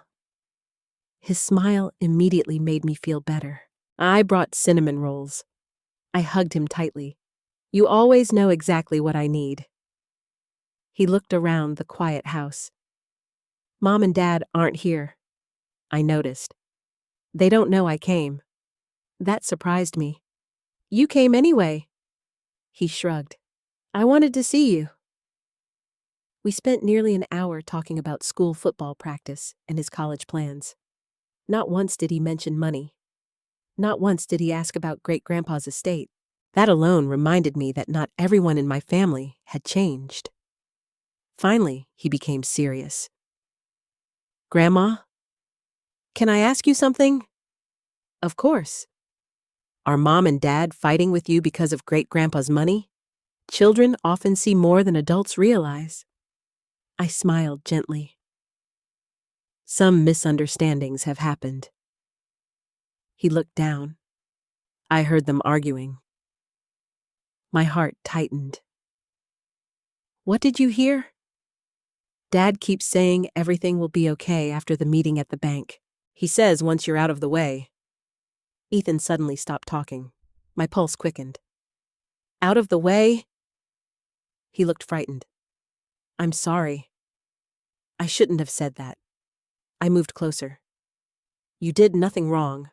His smile immediately made me feel better. I brought cinnamon rolls. I hugged him tightly. You always know exactly what I need. He looked around the quiet house. Mom and Dad aren't here. I noticed. They don't know I came. That surprised me. You came anyway. He shrugged. I wanted to see you. We spent nearly an hour talking about school football practice and his college plans. Not once did he mention money. Not once did he ask about great-grandpa's estate. That alone reminded me that not everyone in my family had changed. Finally, he became serious. Grandma, can I ask you something? Of course. Are mom and dad fighting with you because of great-grandpa's money? Children often see more than adults realize. I smiled gently. Some misunderstandings have happened. He looked down. I heard them arguing. My heart tightened. What did you hear? Dad keeps saying everything will be okay after the meeting at the bank. He says once you're out of the way. Ethan suddenly stopped talking. My pulse quickened. Out of the way? He looked frightened. I'm sorry. I shouldn't have said that. I moved closer. You did nothing wrong.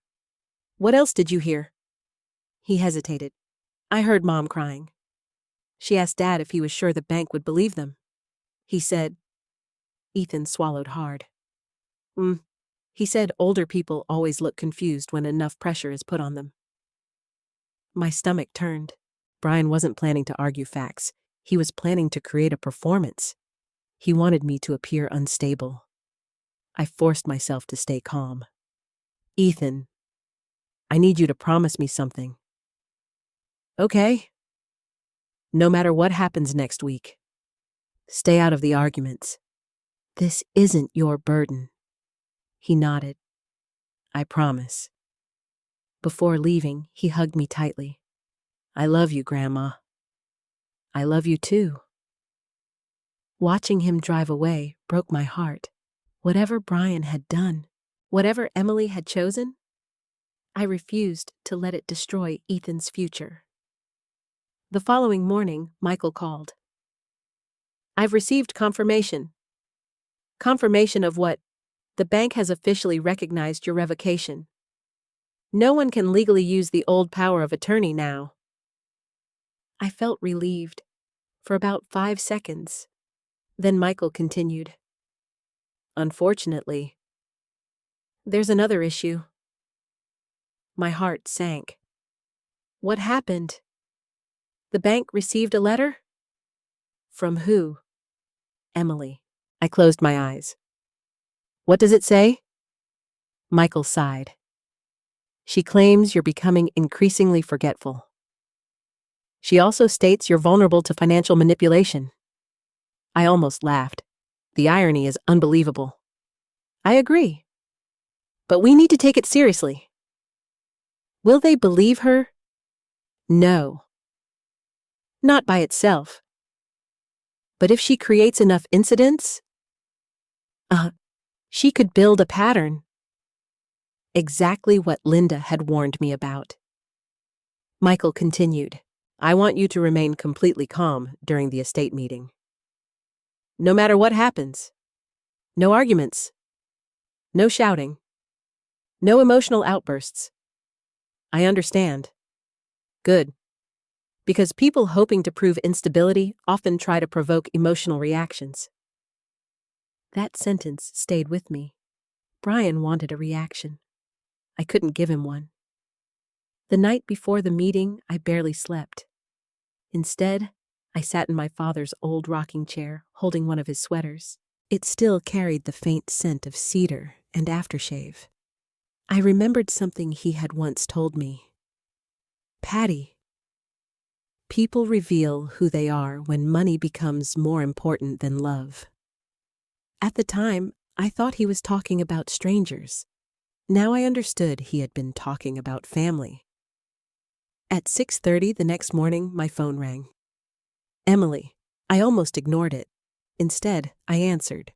What else did you hear? He hesitated. I heard Mom crying. She asked Dad if he was sure the bank would believe them. He said. Ethan swallowed hard. He said older people always look confused when enough pressure is put on them. My stomach turned. Brian wasn't planning to argue facts. He was planning to create a performance. He wanted me to appear unstable. I forced myself to stay calm. Ethan, I need you to promise me something. Okay. No matter what happens next week, stay out of the arguments. This isn't your burden. He nodded. I promise. Before leaving, he hugged me tightly. I love you, Grandma. I love you too. Watching him drive away broke my heart. Whatever Brian had done, whatever Emily had chosen, I refused to let it destroy Ethan's future. The following morning, Michael called. I've received confirmation. Confirmation of what? The bank has officially recognized your revocation. No one can legally use the old power of attorney now. I felt relieved for about 5 seconds. Then Michael continued. Unfortunately, there's another issue. My heart sank. What happened? The bank received a letter? From who? Emily. I closed my eyes. What does it say? Michael sighed. She claims you're becoming increasingly forgetful. She also states you're vulnerable to financial manipulation. I almost laughed. The irony is unbelievable. I agree. But we need to take it seriously. Will they believe her? No. Not by itself. But if she creates enough incidents, she could build a pattern. Exactly what Linda had warned me about. Michael continued. I want you to remain completely calm during the estate meeting. No matter what happens. No arguments. No shouting. No emotional outbursts. I understand. Good. Because people hoping to prove instability often try to provoke emotional reactions. That sentence stayed with me. Brian wanted a reaction. I couldn't give him one. The night before the meeting, I barely slept. Instead, I sat in my father's old rocking chair, holding one of his sweaters. It still carried the faint scent of cedar and aftershave. I remembered something he had once told me. Patty, people reveal who they are when money becomes more important than love. At the time, I thought he was talking about strangers. Now I understood he had been talking about family. At 6:30 the next morning, my phone rang. Emily. I almost ignored it. Instead, I answered.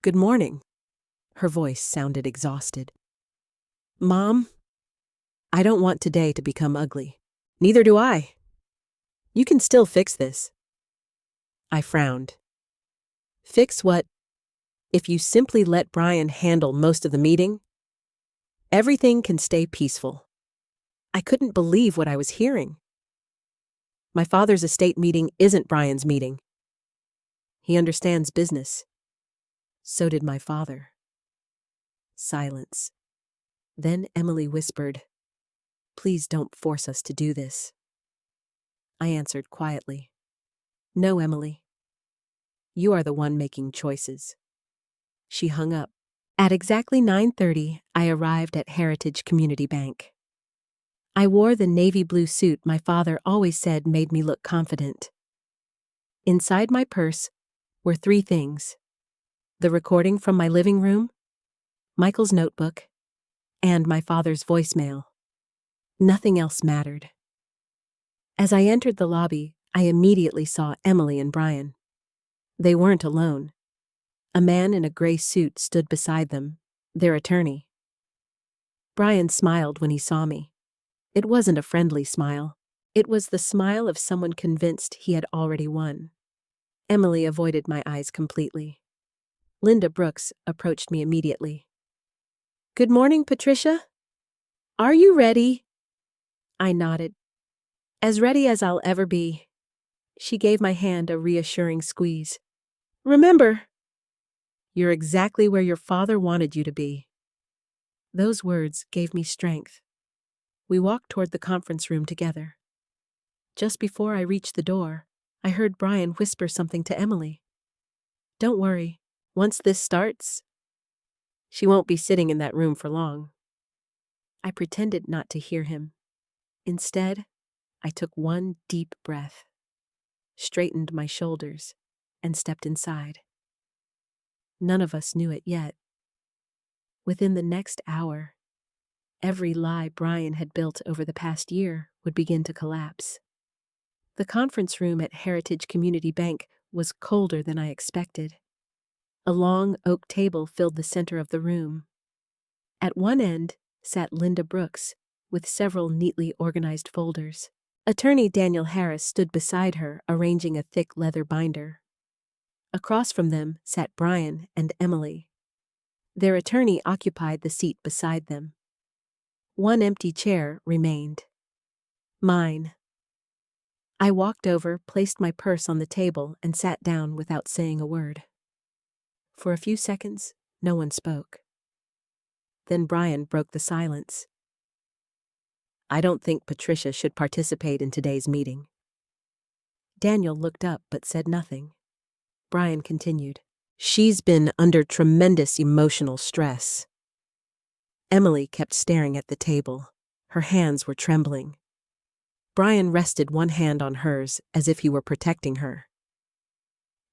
Good morning. Her voice sounded exhausted. Mom, I don't want today to become ugly. Neither do I. You can still fix this. I frowned. Fix what? If you simply let Brian handle most of the meeting, everything can stay peaceful. I couldn't believe what I was hearing. My father's estate meeting isn't Brian's meeting. He understands business. So did my father. Silence. Then Emily whispered, Please don't force us to do this. I answered quietly, No, Emily. You are the one making choices. She hung up. At exactly 9:30, I arrived at Heritage Community Bank. I wore the navy blue suit my father always said made me look confident. Inside my purse were three things: the recording from my living room, Michael's notebook, and my father's voicemail. Nothing else mattered. As I entered the lobby, I immediately saw Emily and Brian. They weren't alone. A man in a gray suit stood beside them, their attorney. Brian smiled when he saw me. It wasn't a friendly smile. It was the smile of someone convinced he had already won. Emily avoided my eyes completely. Linda Brooks approached me immediately. "Good morning, Patricia. Are you ready?" I nodded. "As ready as I'll ever be." She gave my hand a reassuring squeeze. "Remember, you're exactly where your father wanted you to be." Those words gave me strength. We walked toward the conference room together. Just before I reached the door, I heard Brian whisper something to Emily. "Don't worry, once this starts, she won't be sitting in that room for long." I pretended not to hear him. Instead, I took one deep breath, straightened my shoulders, and stepped inside. None of us knew it yet. Within the next hour, every lie Brian had built over the past year would begin to collapse. The conference room at Heritage Community Bank was colder than I expected. A long oak table filled the center of the room. At one end sat Linda Brooks, with several neatly organized folders. Attorney Daniel Harris stood beside her, arranging a thick leather binder. Across from them sat Brian and Emily. Their attorney occupied the seat beside them. One empty chair remained. Mine. I walked over, placed my purse on the table, and sat down without saying a word. For a few seconds, no one spoke. Then Brian broke the silence. "I don't think Patricia should participate in today's meeting." Daniel looked up but said nothing. Brian continued. "She's been under tremendous emotional stress." Emily kept staring at the table. Her hands were trembling. Brian rested one hand on hers as if he were protecting her.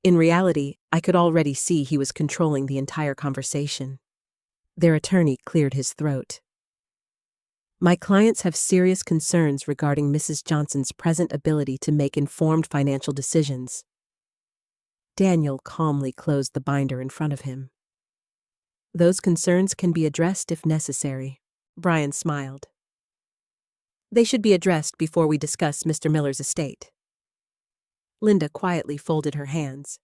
In reality, I could already see he was controlling the entire conversation. Their attorney cleared his throat. "My clients have serious concerns regarding Mrs. Johnson's present ability to make informed financial decisions." Daniel calmly closed the binder in front of him. "Those concerns can be addressed if necessary." Brian smiled. "They should be addressed before we discuss Mr. Miller's estate." Linda quietly folded her hands.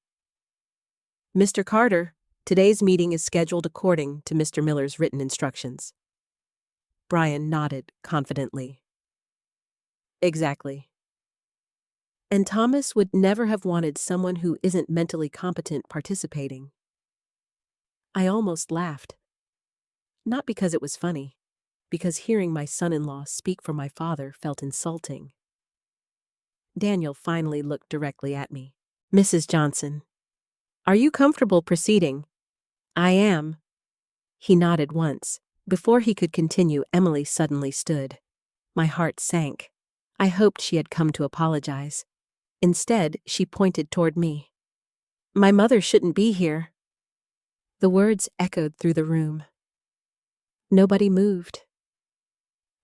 "Mr. Carter, today's meeting is scheduled according to Mr. Miller's written instructions." Brian nodded confidently. "Exactly." "And Thomas would never have wanted someone who isn't mentally competent participating." I almost laughed. Not because it was funny, because hearing my son-in-law speak for my father felt insulting. Daniel finally looked directly at me. "Mrs. Johnson, are you comfortable proceeding?" "I am." He nodded once. Before he could continue, Emily suddenly stood. My heart sank. I hoped she had come to apologize. Instead, she pointed toward me. "My mother shouldn't be here." The words echoed through the room. Nobody moved.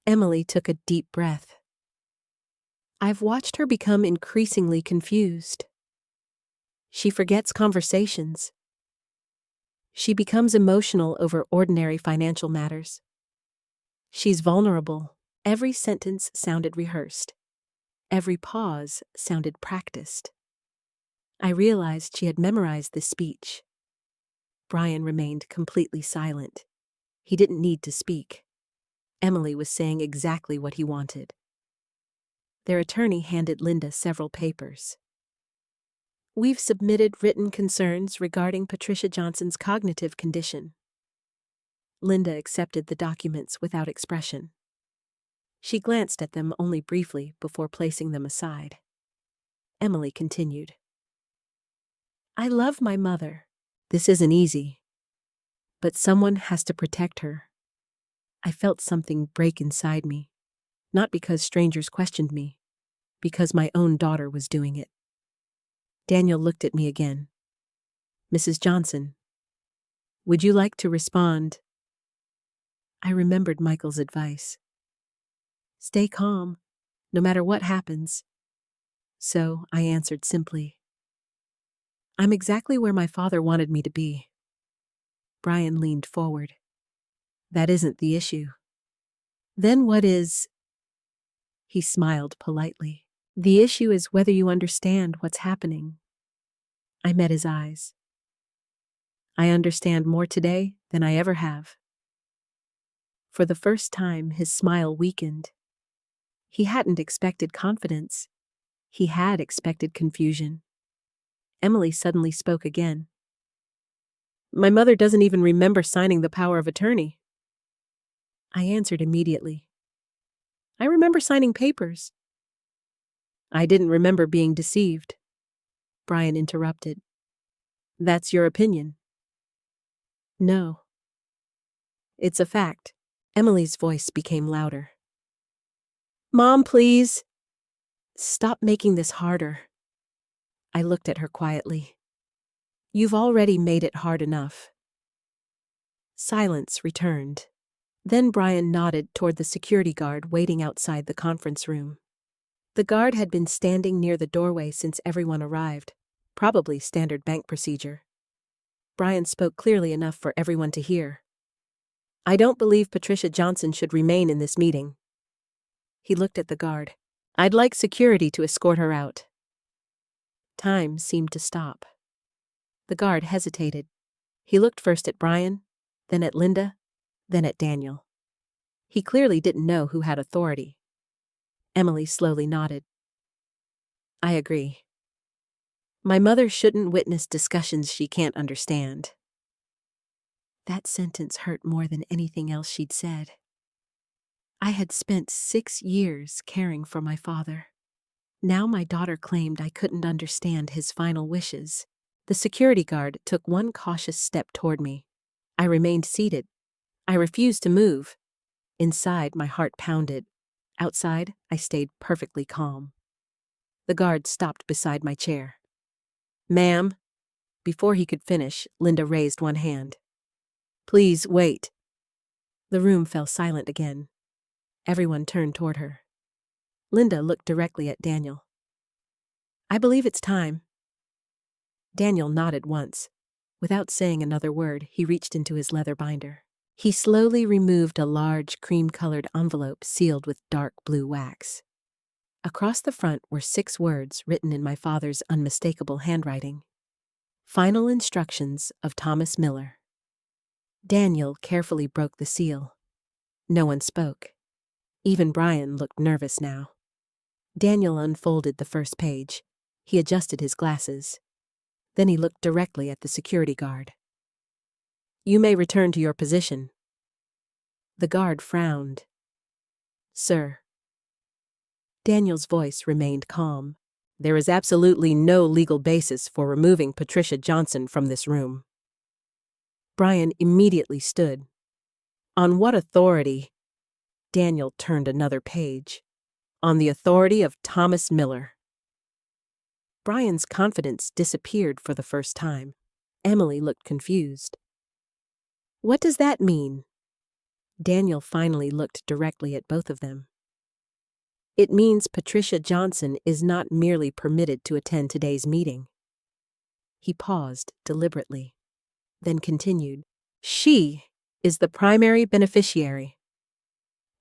Emily took a deep breath. I've watched her become increasingly confused. She forgets conversations. She becomes emotional over ordinary financial matters. She's vulnerable. Every sentence sounded rehearsed. Every pause sounded practiced. I realized she had memorized this speech. Brian remained completely silent. He didn't need to speak. Emily was saying exactly what he wanted. Their attorney handed Linda several papers. "We've submitted written concerns regarding Patricia Johnson's cognitive condition." Linda accepted the documents without expression. She glanced at them only briefly before placing them aside. Emily continued. "I love my mother. This isn't easy. But someone has to protect her. I felt something break inside me, not because strangers questioned me, because my own daughter was doing it. Daniel looked at me again. Mrs. Johnson, would you like to respond? I remembered Michael's advice. Stay calm, no matter what happens. So I answered simply, I'm exactly where my father wanted me to be. Brian leaned forward. That isn't the issue. Then what is? He smiled politely. The issue is whether you understand what's happening. I met his eyes. I understand more today than I ever have. For the first time, his smile weakened. He hadn't expected confidence. He had expected confusion. Emily suddenly spoke again. My mother doesn't even remember signing the power of attorney. I answered immediately. I remember signing papers. I didn't remember being deceived. Brian interrupted. That's your opinion. No. It's a fact. Emily's voice became louder. Mom, please. Stop making this harder. I looked at her quietly. You've already made it hard enough. Silence returned. Then Brian nodded toward the security guard waiting outside the conference room. The guard had been standing near the doorway since everyone arrived, probably standard bank procedure. Brian spoke clearly enough for everyone to hear. I don't believe Patricia Johnson should remain in this meeting. He looked at the guard. I'd like security to escort her out. Time seemed to stop. The guard hesitated. He looked first at Brian, then at Linda, then at Daniel. He clearly didn't know who had authority. Emily slowly nodded. I agree. My mother shouldn't witness discussions she can't understand. That sentence hurt more than anything else she'd said. I had spent 6 years caring for my father. Now my daughter claimed I couldn't understand his final wishes. The security guard took one cautious step toward me. I remained seated. I refused to move. Inside, my heart pounded. Outside, I stayed perfectly calm. The guard stopped beside my chair. Ma'am. Before he could finish, Linda raised one hand. Please wait. The room fell silent again. Everyone turned toward her. Linda looked directly at Daniel. I believe it's time. Daniel nodded once. Without saying another word, he reached into his leather binder. He slowly removed a large cream-colored envelope sealed with dark blue wax. Across the front were 6 words written in my father's unmistakable handwriting. Final instructions of Thomas Miller. Daniel carefully broke the seal. No one spoke. Even Brian looked nervous now. Daniel unfolded the first page. He adjusted his glasses. Then he looked directly at the security guard. You may return to your position. The guard frowned. Sir. Daniel's voice remained calm. There is absolutely no legal basis for removing Patricia Johnson from this room. Brian immediately stood. On what authority? Daniel turned another page. On the authority of Thomas Miller. Brian's confidence disappeared for the first time. Emily looked confused. What does that mean? Daniel finally looked directly at both of them. It means Patricia Johnson is not merely permitted to attend today's meeting. He paused deliberately, then continued. She is the primary beneficiary.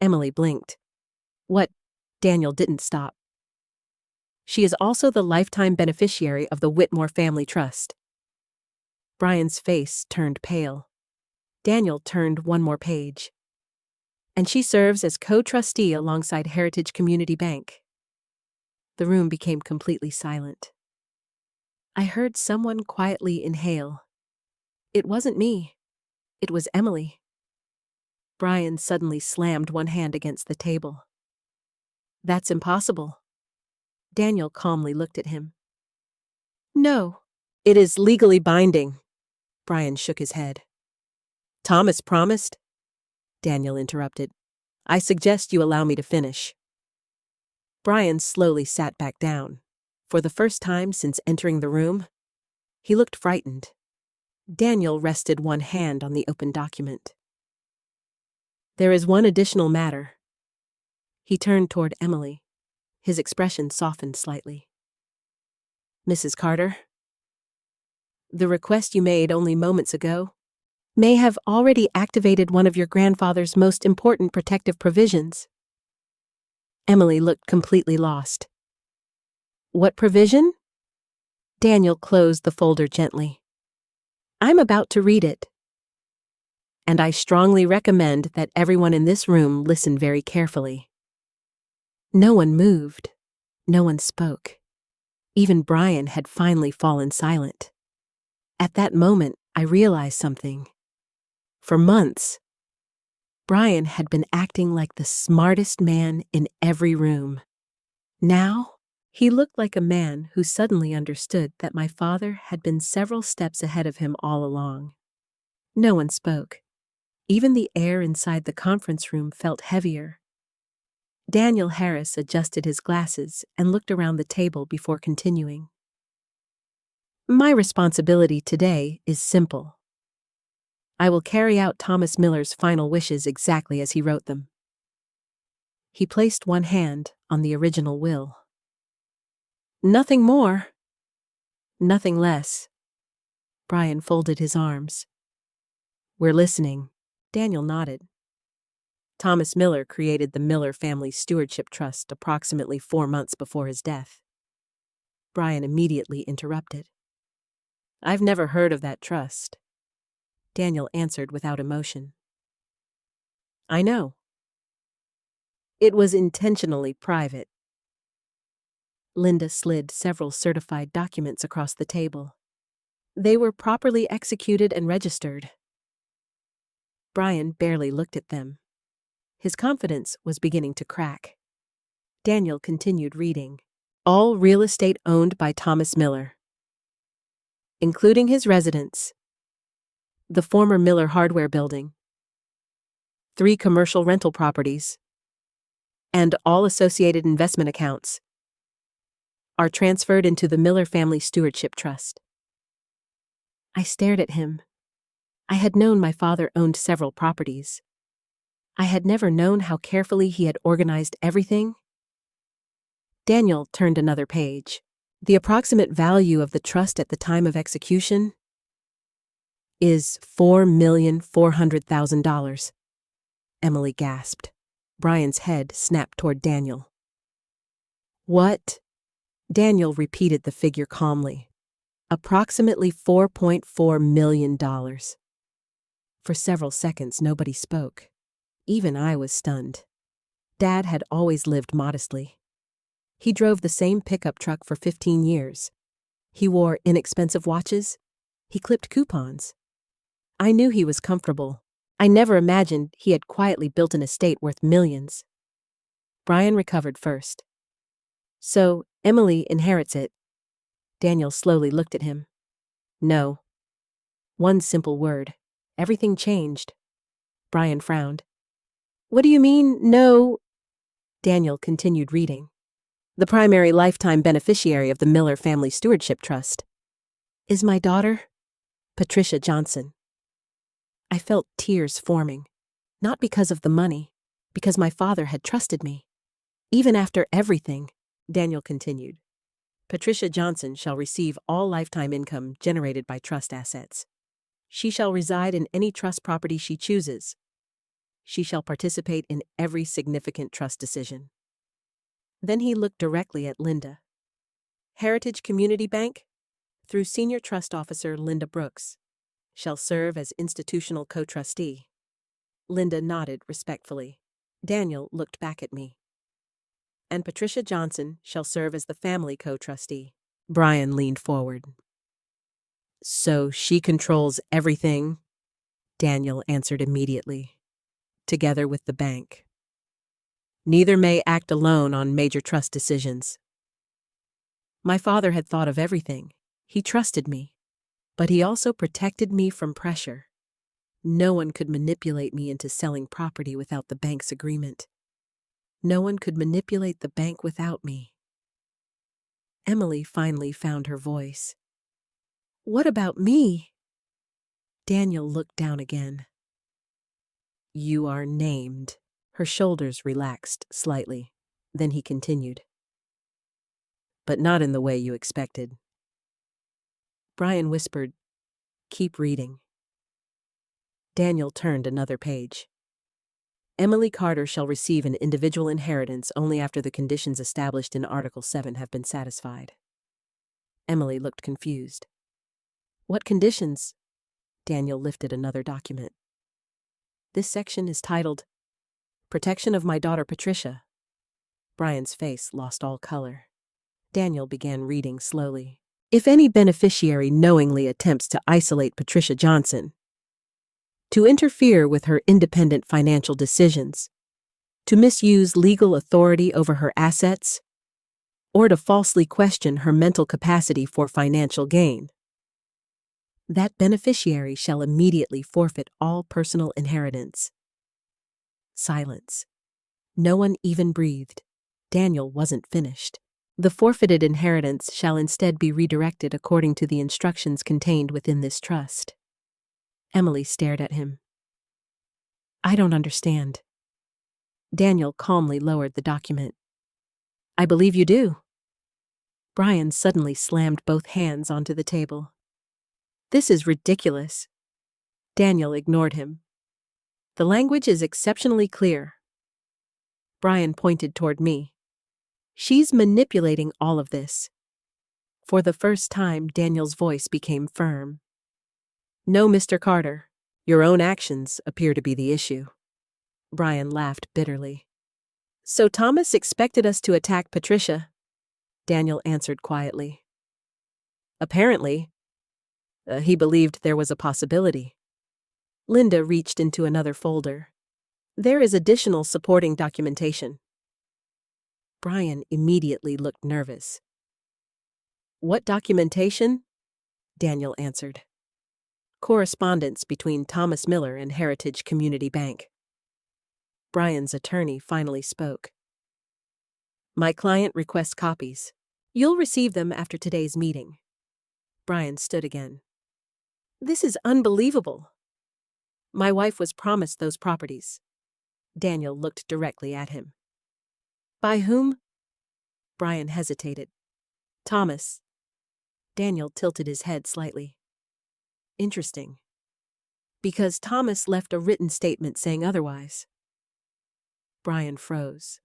Emily blinked. What? Daniel didn't stop. She is also the lifetime beneficiary of the Whitmore Family Trust. Brian's face turned pale. Daniel turned one more page. And she serves as co-trustee alongside Heritage Community Bank. The room became completely silent. I heard someone quietly inhale. It wasn't me. It was Emily. Brian suddenly slammed one hand against the table. That's impossible. Daniel calmly looked at him. No. It is legally binding. Brian shook his head. Thomas promised, Daniel interrupted. I suggest you allow me to finish. Brian slowly sat back down. For the first time since entering the room, he looked frightened. Daniel rested one hand on the open document. There is one additional matter. He turned toward Emily. His expression softened slightly. Mrs. Carter, the request you made only moments ago may have already activated one of your grandfather's most important protective provisions. Emily looked completely lost. What provision? Daniel closed the folder gently. I'm about to read it. And I strongly recommend that everyone in this room listen very carefully. No one moved. No one spoke. Even Brian had finally fallen silent. At that moment, I realized something. For months, Brian had been acting like the smartest man in every room. Now, he looked like a man who suddenly understood that my father had been several steps ahead of him all along. No one spoke. Even the air inside the conference room felt heavier. Daniel Harris adjusted his glasses and looked around the table before continuing. My responsibility today is simple. I will carry out Thomas Miller's final wishes exactly as he wrote them. He placed one hand on the original will. Nothing more. Nothing less. Brian folded his arms. We're listening. Daniel nodded. Thomas Miller created the Miller Family Stewardship Trust approximately 4 months before his death. Brian immediately interrupted. I've never heard of that trust. Daniel answered without emotion. I know. It was intentionally private. Linda slid several certified documents across the table. They were properly executed and registered. Brian barely looked at them. His confidence was beginning to crack. Daniel continued reading. All real estate owned by Thomas Miller, including his residence, the former Miller Hardware Building, 3 commercial rental properties, and all associated investment accounts, are transferred into the Miller Family Stewardship Trust. I stared at him. I had known my father owned several properties. I had never known how carefully he had organized everything. Daniel turned another page. The approximate value of the trust at the time of execution is $4,400,000. Emily gasped. Brian's head snapped toward Daniel. What? Daniel repeated the figure calmly. Approximately $4.4 million. For several seconds, nobody spoke. Even I was stunned. Dad had always lived modestly. He drove the same pickup truck for 15 years. He wore inexpensive watches. He clipped coupons. I knew he was comfortable. I never imagined he had quietly built an estate worth millions. Brian recovered first. So, Emily inherits it. Daniel slowly looked at him. No. One simple word. Everything changed. Brian frowned. What do you mean, no? Daniel continued reading. The primary lifetime beneficiary of the Miller Family Stewardship Trust is my daughter, Patricia Johnson. I felt tears forming, not because of the money, because my father had trusted me. Even after everything, Daniel continued, Patricia Johnson shall receive all lifetime income generated by trust assets. She shall reside in any trust property she chooses. She shall participate in every significant trust decision. Then he looked directly at Linda. Heritage Community Bank, through Senior Trust Officer Linda Brooks, shall serve as institutional co-trustee. Linda nodded respectfully. Daniel looked back at me. And Patricia Johnson shall serve as the family co-trustee. Brian leaned forward. So she controls everything? Daniel answered immediately. Together with the bank. Neither may act alone on major trust decisions. My father had thought of everything. He trusted me. But he also protected me from pressure. No one could manipulate me into selling property without the bank's agreement. No one could manipulate the bank without me. Emily finally found her voice. What about me? Daniel looked down again. You are named. Her shoulders relaxed slightly. Then he continued. But not in the way you expected. Brian whispered, Keep reading. Daniel turned another page. Emily Carter shall receive an individual inheritance only after the conditions established in Article 7 have been satisfied. Emily looked confused. What conditions? Daniel lifted another document. This section is titled, Protection of my daughter Patricia. Brian's face lost all color. Daniel began reading slowly. If any beneficiary knowingly attempts to isolate Patricia Johnson, to interfere with her independent financial decisions, to misuse legal authority over her assets, or to falsely question her mental capacity for financial gain, that beneficiary shall immediately forfeit all personal inheritance. Silence. No one even breathed. Daniel wasn't finished. The forfeited inheritance shall instead be redirected according to the instructions contained within this trust. Emily stared at him. I don't understand. Daniel calmly lowered the document. I believe you do. Brian suddenly slammed both hands onto the table. This is ridiculous. Daniel ignored him. The language is exceptionally clear. Brian pointed toward me. She's manipulating all of this. For the first time, Daniel's voice became firm. No, Mr. Carter. Your own actions appear to be the issue. Brian laughed bitterly. So Thomas expected us to attack Patricia? Daniel answered quietly. Apparently. He believed there was a possibility. Linda reached into another folder. There is additional supporting documentation. Brian immediately looked nervous. What documentation? Daniel answered. Correspondence between Thomas Miller and Heritage Community Bank. Brian's attorney finally spoke. My client requests copies. You'll receive them after today's meeting. Brian stood again. This is unbelievable. My wife was promised those properties. Daniel looked directly at him. By whom? Brian hesitated. Thomas. Daniel tilted his head slightly. Interesting. Because Thomas left a written statement saying otherwise. Brian froze.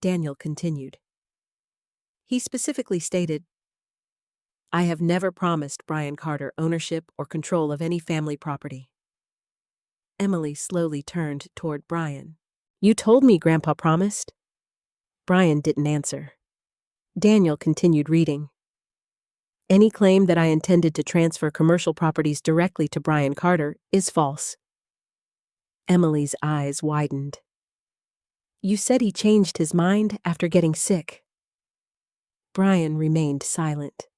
Daniel continued. He specifically stated, I have never promised Brian Carter ownership or control of any family property. Emily slowly turned toward Brian. You told me Grandpa promised. Brian didn't answer. Daniel continued reading. Any claim that I intended to transfer commercial properties directly to Brian Carter is false. Emily's eyes widened. You said he changed his mind after getting sick. Brian remained silent.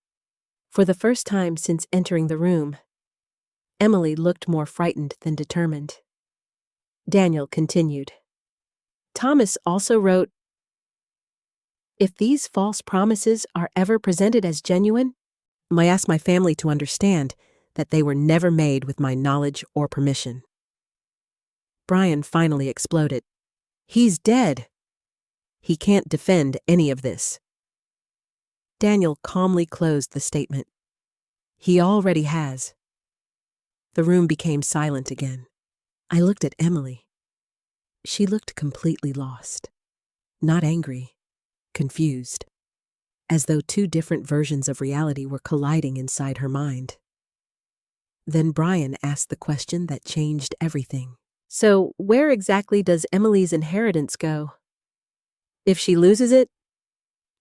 For the first time since entering the room, Emily looked more frightened than determined. Daniel continued. Thomas also wrote, If these false promises are ever presented as genuine, I ask my family to understand that they were never made with my knowledge or permission. Brian finally exploded. He's dead. He can't defend any of this. Daniel calmly closed the statement. He already has. The room became silent again. I looked at Emily. She looked completely lost. Not angry, confused. As though two different versions of reality were colliding inside her mind. Then Brian asked the question that changed everything. So, where exactly does Emily's inheritance go? If she loses it?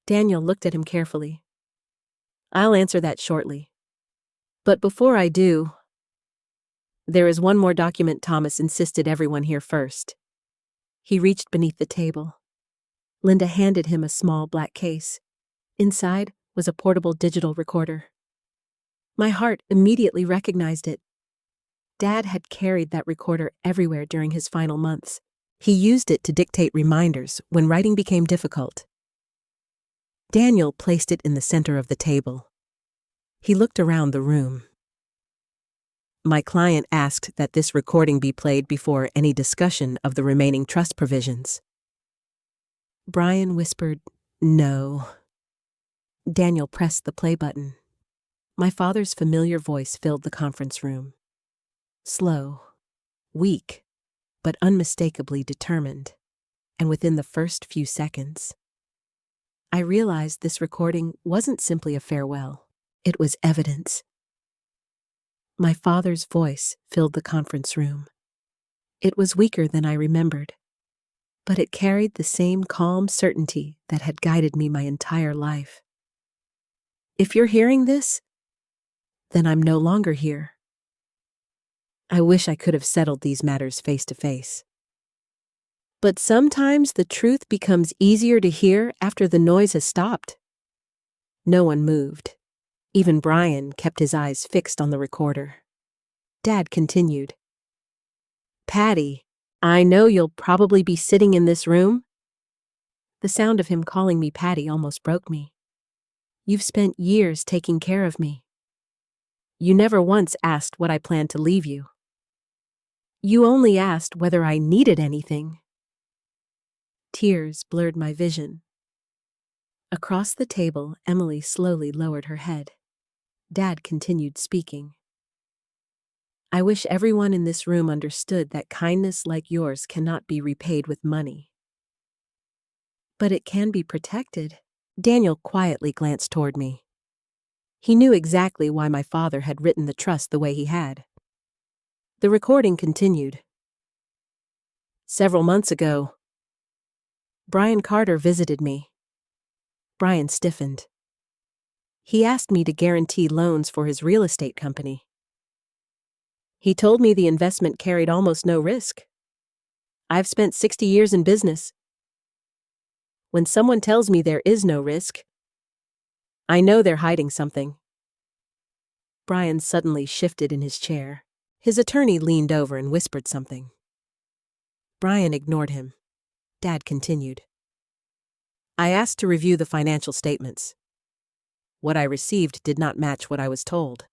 Daniel looked at him carefully. I'll answer that shortly. But before I do, there is one more document Thomas insisted everyone hear first. He reached beneath the table. Linda handed him a small black case. Inside was a portable digital recorder. My heart immediately recognized it. Dad had carried that recorder everywhere during his final months. He used it to dictate reminders when writing became difficult. Daniel placed it in the center of the table. He looked around the room. My client asked that this recording be played before any discussion of the remaining trust provisions. Brian whispered, "No." Daniel pressed the play button. My father's familiar voice filled the conference room. Slow, weak, but unmistakably determined. And within the first few seconds, I realized this recording wasn't simply a farewell. It was evidence. My father's voice filled the conference room. It was weaker than I remembered, but it carried the same calm certainty that had guided me my entire life. If you're hearing this, then I'm no longer here. I wish I could have settled these matters face to face. But sometimes the truth becomes easier to hear after the noise has stopped. No one moved. Even Brian kept his eyes fixed on the recorder. Dad continued, "Patty, I know you'll probably be sitting in this room." The sound of him calling me Patty almost broke me. "You've spent years taking care of me. You never once asked what I planned to leave you. You only asked whether I needed anything." Tears blurred my vision. Across the table, Emily slowly lowered her head. Dad continued speaking. "I wish everyone in this room understood that kindness like yours cannot be repaid with money. But it can be protected." Daniel quietly glanced toward me. He knew exactly why my father had written the trust the way he had. The recording continued. "Several months ago, Brian Carter visited me." Brian stiffened. "He asked me to guarantee loans for his real estate company. He told me the investment carried almost no risk. I've spent 60 years in business. When someone tells me there is no risk, I know they're hiding something." Brian suddenly shifted in his chair. His attorney leaned over and whispered something. Brian ignored him. Dad continued. "I asked to review the financial statements. What I received did not match what I was told.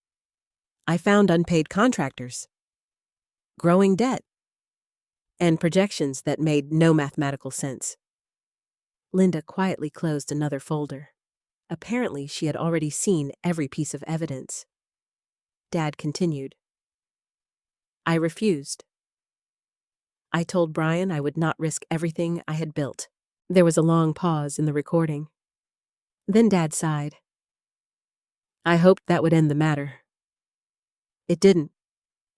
I found unpaid contractors, growing debt, and projections that made no mathematical sense." Linda quietly closed another folder. Apparently, she had already seen every piece of evidence. Dad continued. "I refused. I told Brian I would not risk everything I had built." There was a long pause in the recording. Then Dad sighed. "I hoped that would end the matter. It didn't."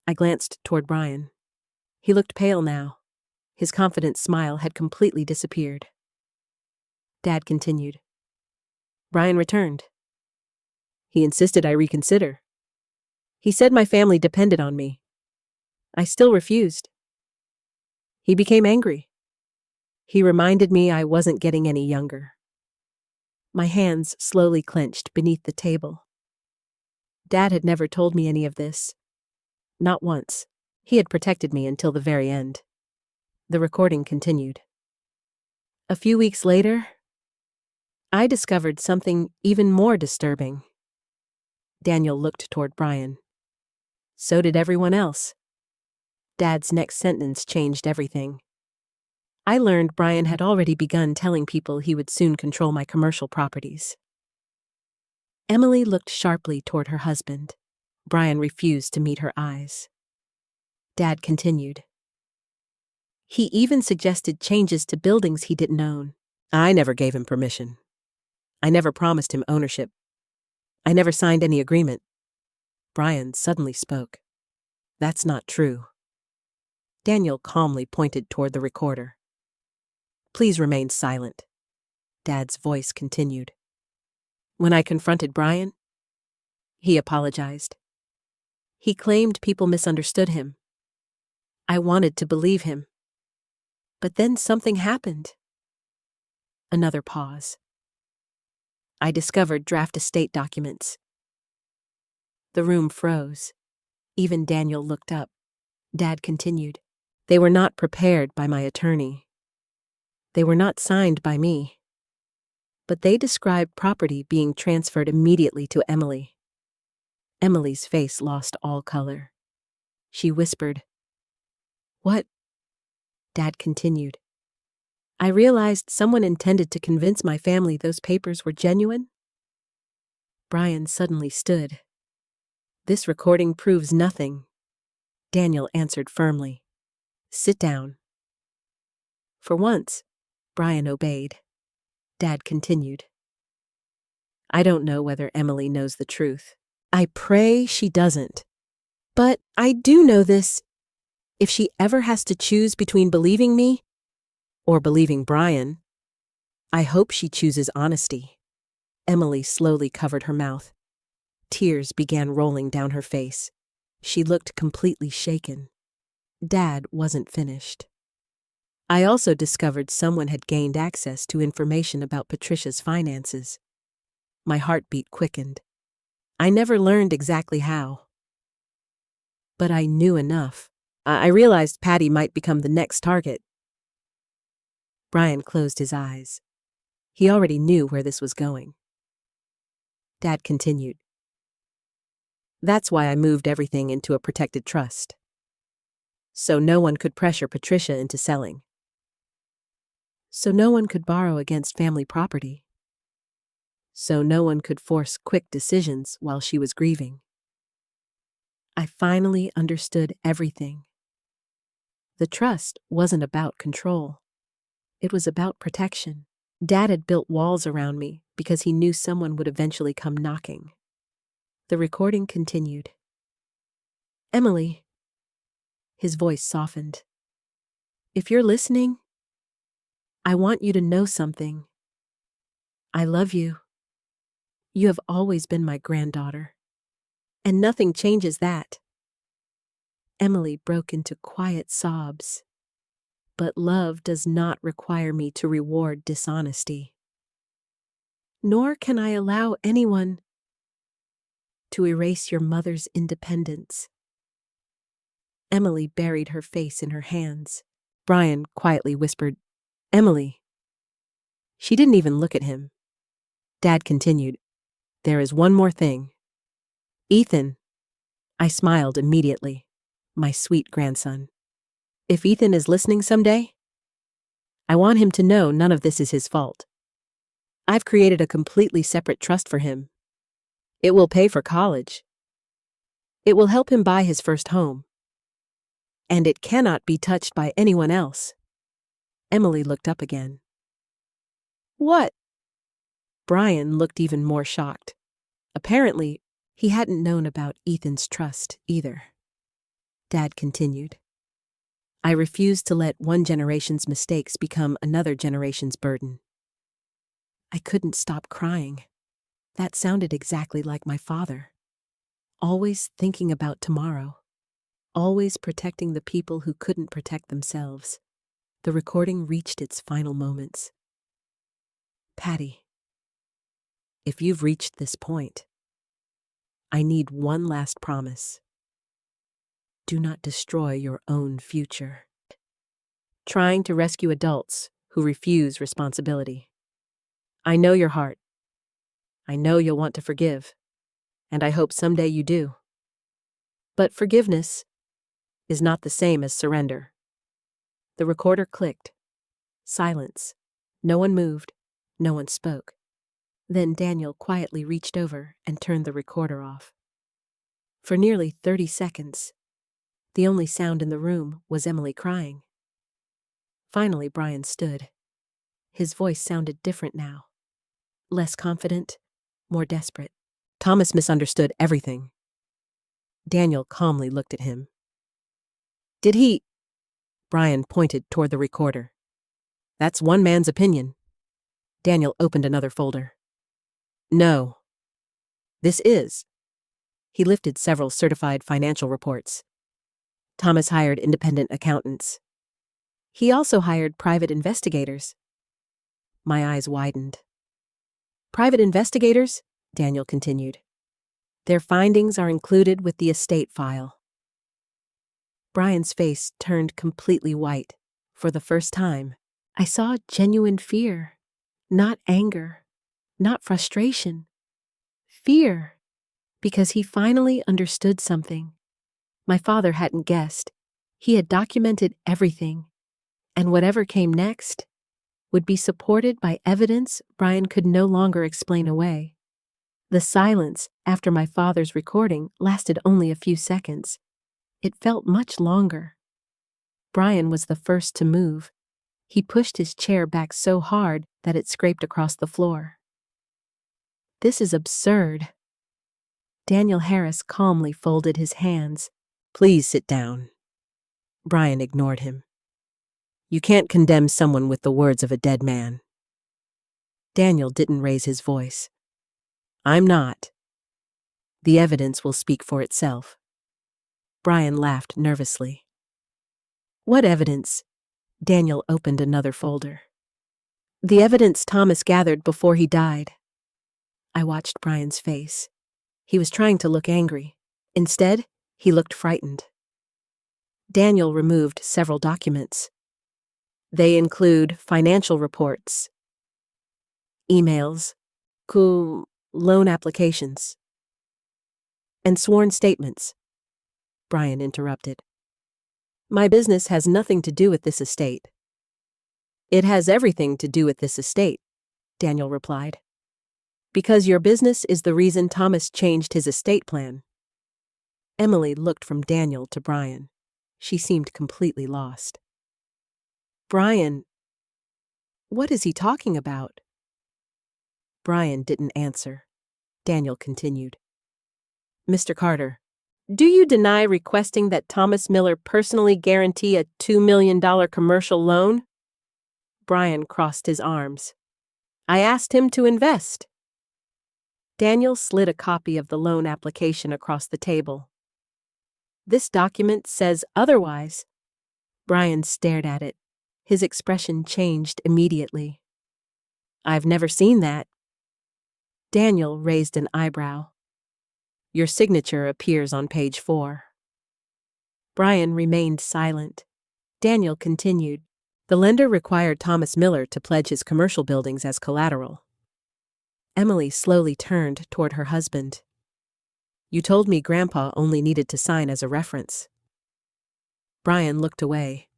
I glanced toward Brian. He looked pale now. His confident smile had completely disappeared. Dad continued. "Brian returned. He insisted I reconsider. He said my family depended on me. I still refused. He became angry. He reminded me I wasn't getting any younger." My hands slowly clenched beneath the table. Dad had never told me any of this. Not once. He had protected me until the very end. The recording continued. "A few weeks later, I discovered something even more disturbing." Daniel looked toward Brian. "So did everyone else." Dad's next sentence changed everything. I learned Brian had already begun telling people he would soon control my commercial properties. Emily looked sharply toward her husband. Brian refused to meet her eyes. Dad continued. "He even suggested changes to buildings he didn't own. I never gave him permission. I never promised him ownership. I never signed any agreement." Brian suddenly spoke. "That's not true." Daniel calmly pointed toward the recorder. "Please remain silent." Dad's voice continued. "When I confronted Brian, he apologized. He claimed people misunderstood him. I wanted to believe him. But then something happened." Another pause. "I discovered draft estate documents." The room froze. Even Daniel looked up. Dad continued. They were not prepared by my attorney. They were not signed by me. But they described property being transferred immediately to Emily. Emily's face lost all color. She whispered, "What?" Dad continued. I realized someone intended to convince my family those papers were genuine. Brian suddenly stood. This recording proves nothing. Daniel answered firmly. Sit down. For once, Brian obeyed. Dad continued. I don't know whether Emily knows the truth. I pray she doesn't. But I do know this. If she ever has to choose between believing me or believing Brian, I hope she chooses honesty. Emily slowly covered her mouth. Tears began rolling down her face. She looked completely shaken. Dad wasn't finished. I also discovered someone had gained access to information about Patricia's finances. My heartbeat quickened. I never learned exactly how. But I knew enough. I realized Patty might become the next target. Brian closed his eyes. He already knew where this was going. Dad continued. That's why I moved everything into a protected trust. So no one could pressure Patricia into selling. So no one could borrow against family property. So no one could force quick decisions while she was grieving. I finally understood everything. The trust wasn't about control. It was about protection. Dad had built walls around me because he knew someone would eventually come knocking. The recording continued. Emily. His voice softened. If you're listening, I want you to know something. I love you. You have always been my granddaughter. And nothing changes that. Emily broke into quiet sobs. But love does not require me to reward dishonesty. Nor can I allow anyone to erase your mother's independence. Emily buried her face in her hands. Brian quietly whispered, Emily. She didn't even look at him. Dad continued, There is one more thing. Ethan. I smiled immediately. My sweet grandson. If Ethan is listening someday, I want him to know none of this is his fault. I've created a completely separate trust for him. It will pay for college. It will help him buy his first home. And it cannot be touched by anyone else. Emily looked up again. What? Brian looked even more shocked. Apparently, he hadn't known about Ethan's trust either. Dad continued. I refuse to let one generation's mistakes become another generation's burden. I couldn't stop crying. That sounded exactly like my father. Always thinking about tomorrow. Always protecting the people who couldn't protect themselves. The recording reached its final moments. Patty, if you've reached this point, I need one last promise. Do not destroy your own future. Trying to rescue adults who refuse responsibility. I know your heart. I know you'll want to forgive, and I hope someday you do. But forgiveness is not the same as surrender. The recorder clicked. Silence. No one moved. No one spoke. Then Daniel quietly reached over and turned the recorder off. For nearly 30 seconds, the only sound in the room was Emily crying. Finally, Brian stood. His voice sounded different now. Less confident, more desperate. Thomas misunderstood everything. Daniel calmly looked at him. Did he? Brian pointed toward the recorder. That's one man's opinion. Daniel opened another folder. No. This is. He lifted several certified financial reports. Thomas hired independent accountants. He also hired private investigators. My eyes widened. Private investigators? Daniel continued. Their findings are included with the estate file. Brian's face turned completely white. For the first time, I saw genuine fear. Not anger, not frustration. Fear. Because he finally understood something. My father hadn't guessed. He had documented everything. And whatever came next would be supported by evidence Brian could no longer explain away. The silence after my father's recording lasted only a few seconds. It felt much longer. Brian was the first to move. He pushed his chair back so hard that it scraped across the floor. "This is absurd." Daniel Harris calmly folded his hands. "Please sit down." Brian ignored him. "You can't condemn someone with the words of a dead man." Daniel didn't raise his voice. "I'm not. The evidence will speak for itself." Brian laughed nervously. "What evidence?" Daniel opened another folder. "The evidence Thomas gathered before he died." I watched Brian's face. He was trying to look angry. Instead, he looked frightened. Daniel removed several documents. They include financial reports, emails, loan applications, and sworn statements. Brian interrupted. "My business has nothing to do with this estate." "It has everything to do with this estate," Daniel replied. "Because your business is the reason Thomas changed his estate plan." Emily looked from Daniel to Brian. She seemed completely lost. "Brian, what is he talking about?" Brian didn't answer. Daniel continued. "Mr. Carter, do you deny requesting that Thomas Miller personally guarantee a $2 million commercial loan?" Brian crossed his arms. "I asked him to invest." Daniel slid a copy of the loan application across the table. "This document says otherwise." Brian stared at it. His expression changed immediately. "I've never seen that." Daniel raised an eyebrow. "Your signature appears on page 4. Brian remained silent. Daniel continued. "The lender required Thomas Miller to pledge his commercial buildings as collateral." Emily slowly turned toward her husband. "You told me Grandpa only needed to sign as a reference." Brian looked away.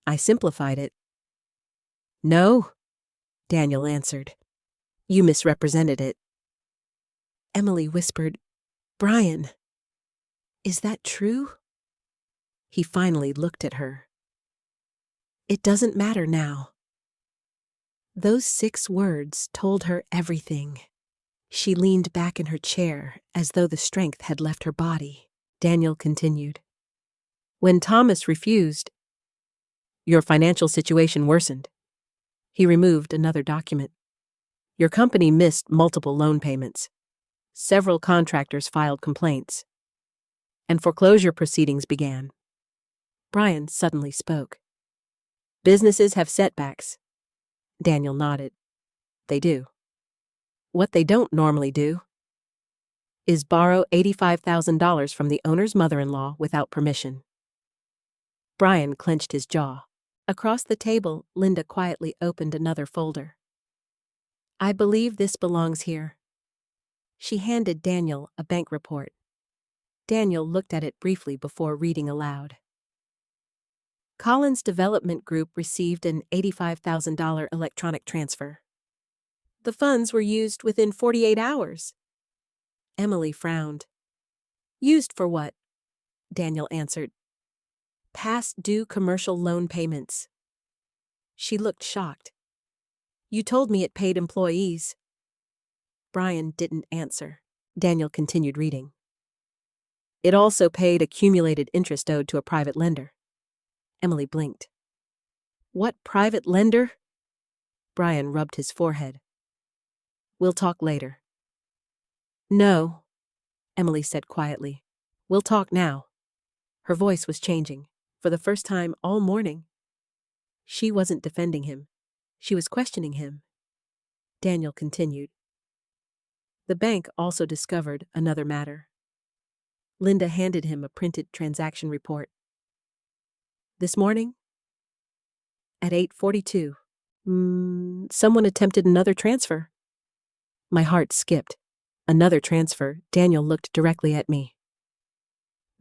"I simplified it." "No," Daniel answered. "You misrepresented it." Emily whispered, "Brian, is that true?" He finally looked at her. "It doesn't matter now." Those 6 words told her everything. She leaned back in her chair as though the strength had left her body. Daniel continued. "When Thomas refused, your financial situation worsened." He removed another document. "Your company missed multiple loan payments. Several contractors filed complaints. And foreclosure proceedings began." Brian suddenly spoke. "Businesses have setbacks." Daniel nodded. "They do. What they don't normally do is borrow $85,000 from the owner's mother-in-law without permission." Brian clenched his jaw. Across the table, Linda quietly opened another folder. "I believe this belongs here." She handed Daniel a bank report. Daniel looked at it briefly before reading aloud. "Collins Development Group received an $85,000 electronic transfer. The funds were used within 48 hours. Emily frowned. "Used for what?" Daniel answered. "Past due commercial loan payments." She looked shocked. "You told me it paid employees." Brian didn't answer. Daniel continued reading. "It also paid accumulated interest owed to a private lender." Emily blinked. "What private lender?" Brian rubbed his forehead. "We'll talk later." "No," Emily said quietly. "We'll talk now." Her voice was changing, for the first time all morning. She wasn't defending him. She was questioning him. Daniel continued. The bank also discovered another matter. Linda handed him a printed transaction report. This morning? At 8:42. Someone attempted another transfer. My heart skipped. Another transfer. Daniel looked directly at me.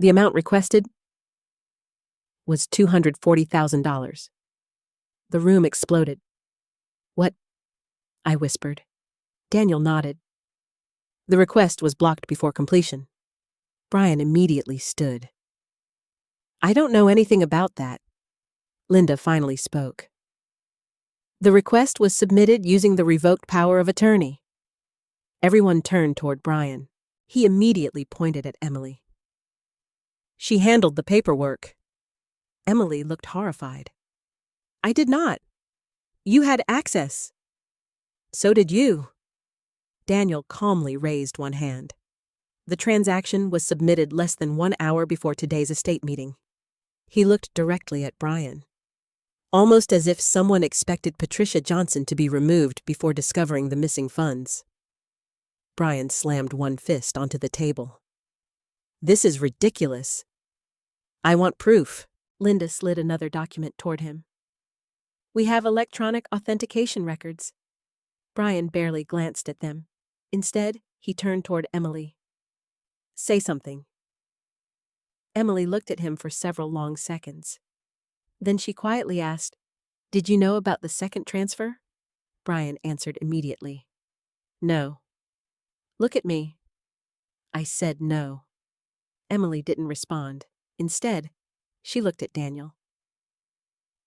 The amount requested was $240,000. The room exploded. What? I whispered. Daniel nodded. The request was blocked before completion. Brian immediately stood. I don't know anything about that. Linda finally spoke. The request was submitted using the revoked power of attorney. Everyone turned toward Brian. He immediately pointed at Emily. She handled the paperwork. Emily looked horrified. I did not. You had access. So did you. Daniel calmly raised one hand. The transaction was submitted less than 1 hour before today's estate meeting. He looked directly at Brian, almost as if someone expected Patricia Johnson to be removed before discovering the missing funds. Brian slammed one fist onto the table. This is ridiculous. I want proof. Linda slid another document toward him. We have electronic authentication records. Brian barely glanced at them. Instead, he turned toward Emily. Say something. Emily looked at him for several long seconds. Then she quietly asked, Did you know about the second transfer? Brian answered immediately. No. Look at me. I said no. Emily didn't respond. Instead, she looked at Daniel.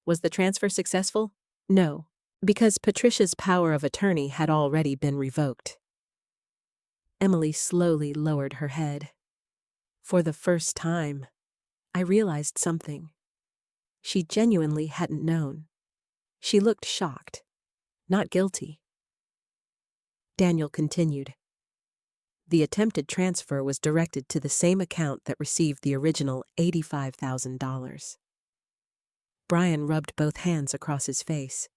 Was the transfer successful? No, because Patricia's power of attorney had already been revoked. Emily slowly lowered her head. For the first time, I realized something. She genuinely hadn't known. She looked shocked, not guilty. Daniel continued. The attempted transfer was directed to the same account that received the original $85,000. Brian rubbed both hands across his face.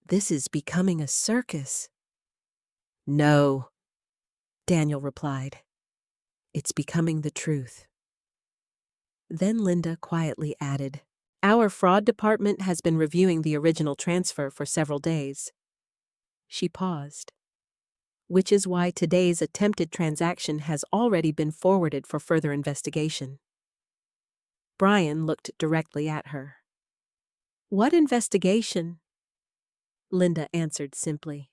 This is becoming a circus. No, Daniel replied. It's becoming the truth. Then Linda quietly added, Our fraud department has been reviewing the original transfer for several days. She paused. Which is why today's attempted transaction has already been forwarded for further investigation. Brian looked directly at her. What investigation? Linda answered simply.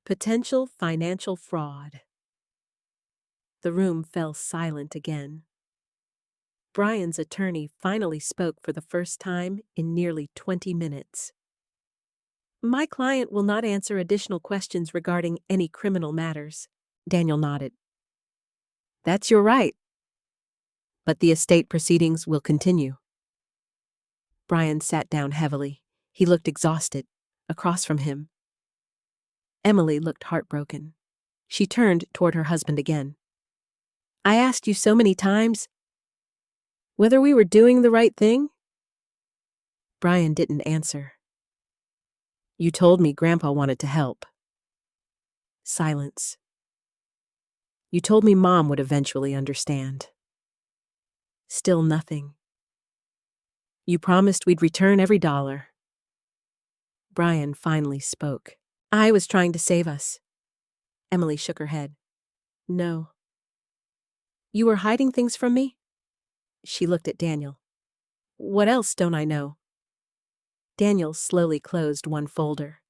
Potential financial fraud. The room fell silent again. Brian's attorney finally spoke for the first time in nearly 20 minutes. My client will not answer additional questions regarding any criminal matters. Daniel nodded. That's your right. But the estate proceedings will continue. Brian sat down heavily. He looked exhausted. Across from him, Emily looked heartbroken. She turned toward her husband again. I asked you so many times whether we were doing the right thing. Brian didn't answer. You told me Grandpa wanted to help. Silence. You told me Mom would eventually understand. Still nothing. You promised we'd return every dollar. Brian finally spoke. I was trying to save us. Emily shook her head. No. You were hiding things from me? She looked at Daniel. What else don't I know? Daniel slowly closed one folder.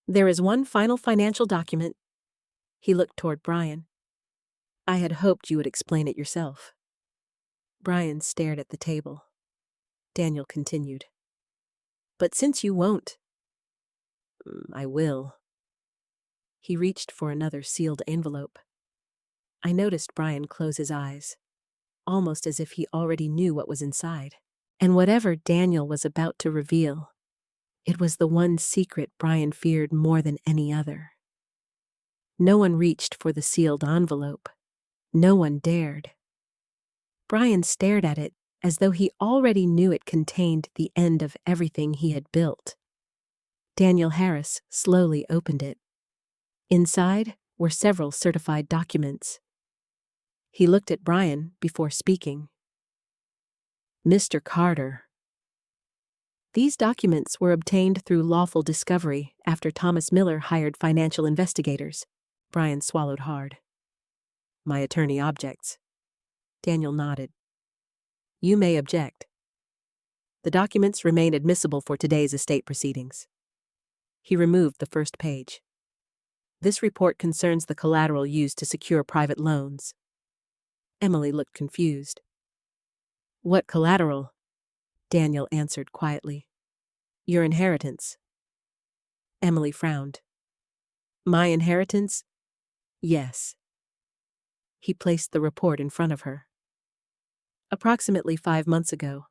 There is one final financial document. He looked toward Brian. I had hoped you would explain it yourself. Brian stared at the table. Daniel continued. But since you won't, I will. He reached for another sealed envelope. I noticed Brian close his eyes, almost as if he already knew what was inside. And whatever Daniel was about to reveal, it was the one secret Brian feared more than any other. No one reached for the sealed envelope. No one dared. Brian stared at it as though he already knew it contained the end of everything he had built. Daniel Harris slowly opened it. Inside were several certified documents. He looked at Brian before speaking. Mr. Carter. These documents were obtained through lawful discovery after Thomas Miller hired financial investigators. Brian swallowed hard. My attorney objects. Daniel nodded. You may object. The documents remain admissible for today's estate proceedings. He removed the first page. This report concerns the collateral used to secure private loans. Emily looked confused. What collateral? Daniel answered quietly. Your inheritance. Emily frowned. My inheritance? Yes. He placed the report in front of her. Approximately 5 months ago,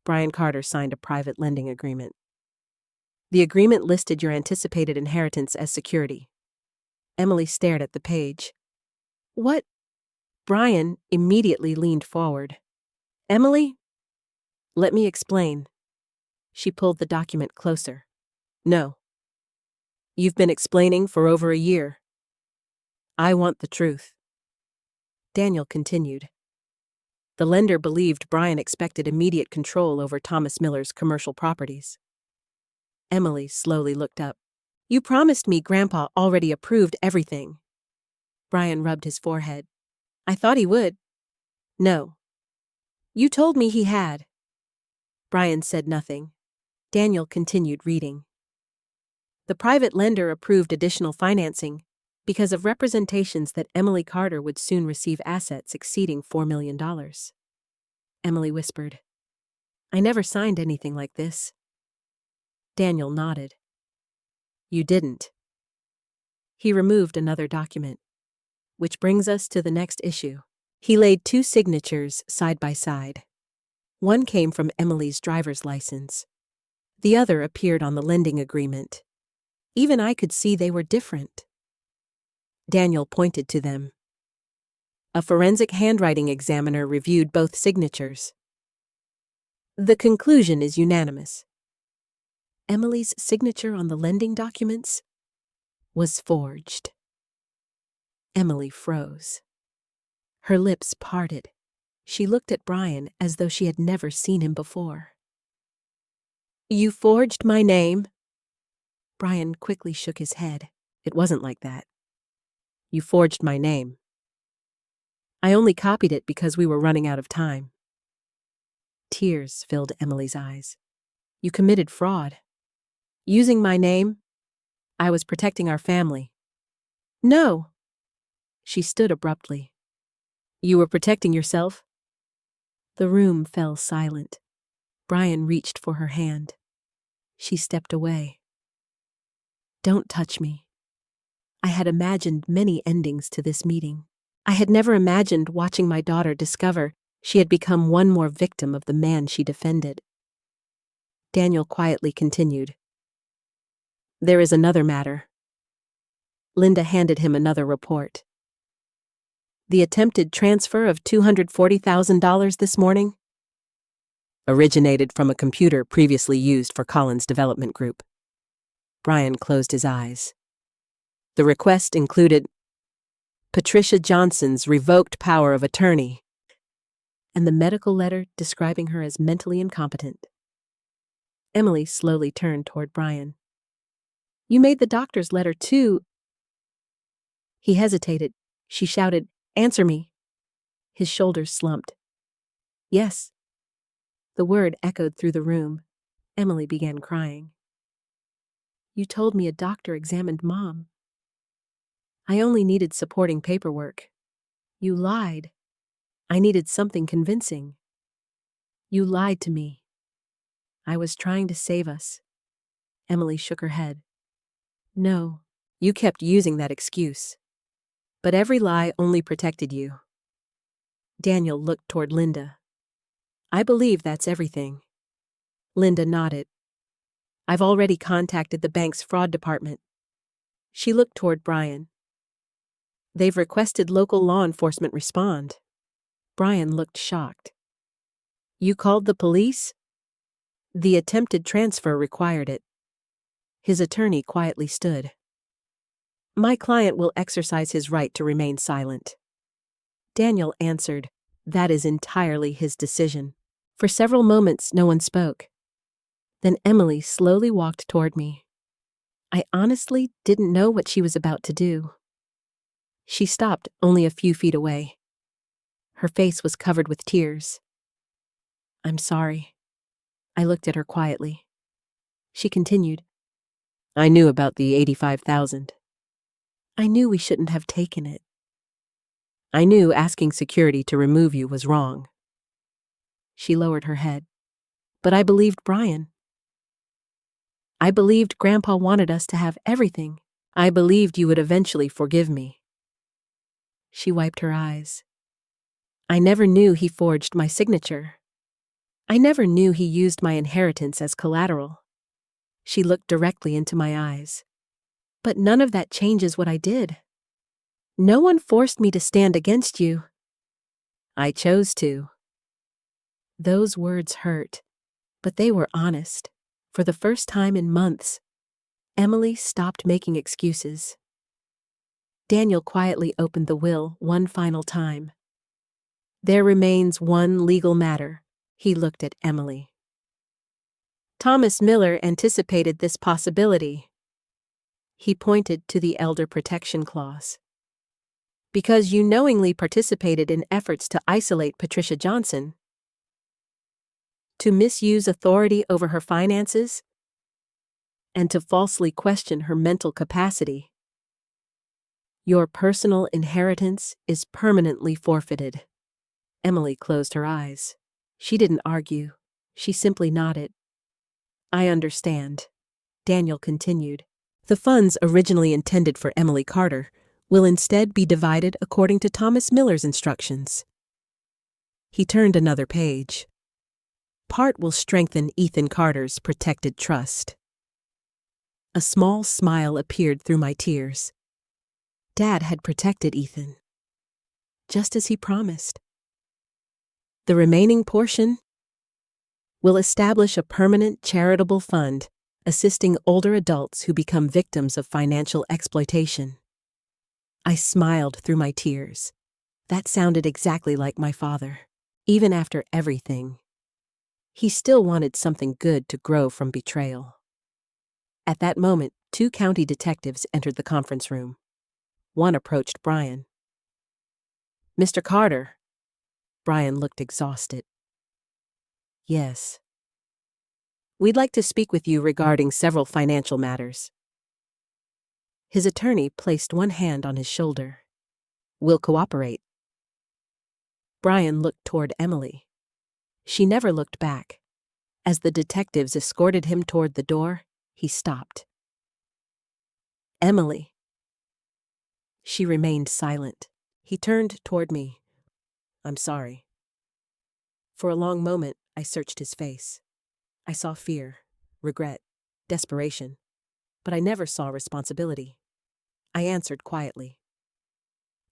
Brian Carter signed a private lending agreement. The agreement listed your anticipated inheritance as security. Emily stared at the page. What? Brian immediately leaned forward. Emily? Let me explain. She pulled the document closer. No. You've been explaining for over a year. I want the truth. Daniel continued. The lender believed Brian expected immediate control over Thomas Miller's commercial properties. Emily slowly looked up. You promised me Grandpa already approved everything. Brian rubbed his forehead. I thought he would. No. You told me he had. Brian said nothing. Daniel continued reading. The private lender approved additional financing because of representations that Emily Carter would soon receive assets exceeding $4 million. Emily whispered, I never signed anything like this. Daniel nodded. You didn't. He removed another document. Which brings us to the next issue. He laid 2 signatures side by side. One came from Emily's driver's license. The other appeared on the lending agreement. Even I could see they were different. Daniel pointed to them. A forensic handwriting examiner reviewed both signatures. The conclusion is unanimous. Emily's signature on the lending documents was forged. Emily froze. Her lips parted. She looked at Brian as though she had never seen him before. You forged my name? Brian quickly shook his head. It wasn't like that. You forged my name. I only copied it because we were running out of time. Tears filled Emily's eyes. You committed fraud. Using my name, I was protecting our family. No. She stood abruptly. You were protecting yourself? The room fell silent. Brian reached for her hand. She stepped away. Don't touch me. I had imagined many endings to this meeting. I had never imagined watching my daughter discover she had become one more victim of the man she defended. Daniel quietly continued. There is another matter. Linda handed him another report. The attempted transfer of $240,000 this morning originated from a computer previously used for Collins' development group. Brian closed his eyes. The request included Patricia Johnson's revoked power of attorney and the medical letter describing her as mentally incompetent. Emily slowly turned toward Brian. You made the doctor's letter too. He hesitated. She shouted, Answer me. His shoulders slumped. Yes. The word echoed through the room. Emily began crying. You told me a doctor examined Mom. I only needed supporting paperwork. You lied. I needed something convincing. You lied to me. I was trying to save us. Emily shook her head. No, you kept using that excuse. But every lie only protected you. Daniel looked toward Linda. I believe that's everything. Linda nodded. I've already contacted the bank's fraud department. She looked toward Brian. They've requested local law enforcement respond. Brian looked shocked. You called the police? The attempted transfer required it. His attorney quietly stood. My client will exercise his right to remain silent. Daniel answered, That is entirely his decision. For several moments, no one spoke. Then Emily slowly walked toward me. I honestly didn't know what she was about to do. She stopped only a few feet away. Her face was covered with tears. "I'm sorry." I looked at her quietly. She continued, "I knew about the 85,000. I knew we shouldn't have taken it. I knew asking security to remove you was wrong." She lowered her head. "But I believed Brian. I believed Grandpa wanted us to have everything. I believed you would eventually forgive me." She wiped her eyes. "I never knew he forged my signature. I never knew he used my inheritance as collateral." She looked directly into my eyes. "But none of that changes what I did. No one forced me to stand against you. I chose to." Those words hurt, but they were honest. For the first time in months, Emily stopped making excuses. Daniel quietly opened the will one final time. "There remains one legal matter." He looked at Emily. "Thomas Miller anticipated this possibility." He pointed to the elder protection clause. "Because you knowingly participated in efforts to isolate Patricia Johnson, to misuse authority over her finances, and to falsely question her mental capacity. Your personal inheritance is permanently forfeited." Emily closed her eyes. She didn't argue. She simply nodded. "I understand." Daniel continued. "The funds originally intended for Emily Carter will instead be divided according to Thomas Miller's instructions." He turned another page. "Part will strengthen Ethan Carter's protected trust." A small smile appeared through my tears. Dad had protected Ethan, just as he promised. "The remaining portion will establish a permanent charitable fund assisting older adults who become victims of financial exploitation." I smiled through my tears. That sounded exactly like my father. Even after everything, he still wanted something good to grow from betrayal. At that moment, 2 county detectives entered the conference room. One approached Brian. "Mr. Carter." Brian looked exhausted. "Yes." "We'd like to speak with you regarding several financial matters." His attorney placed one hand on his shoulder. "We'll cooperate." Brian looked toward Emily. She never looked back. As the detectives escorted him toward the door, he stopped. "Emily." She remained silent. He turned toward me. "I'm sorry." For a long moment, I searched his face. I saw fear, regret, desperation, but I never saw responsibility. I answered quietly.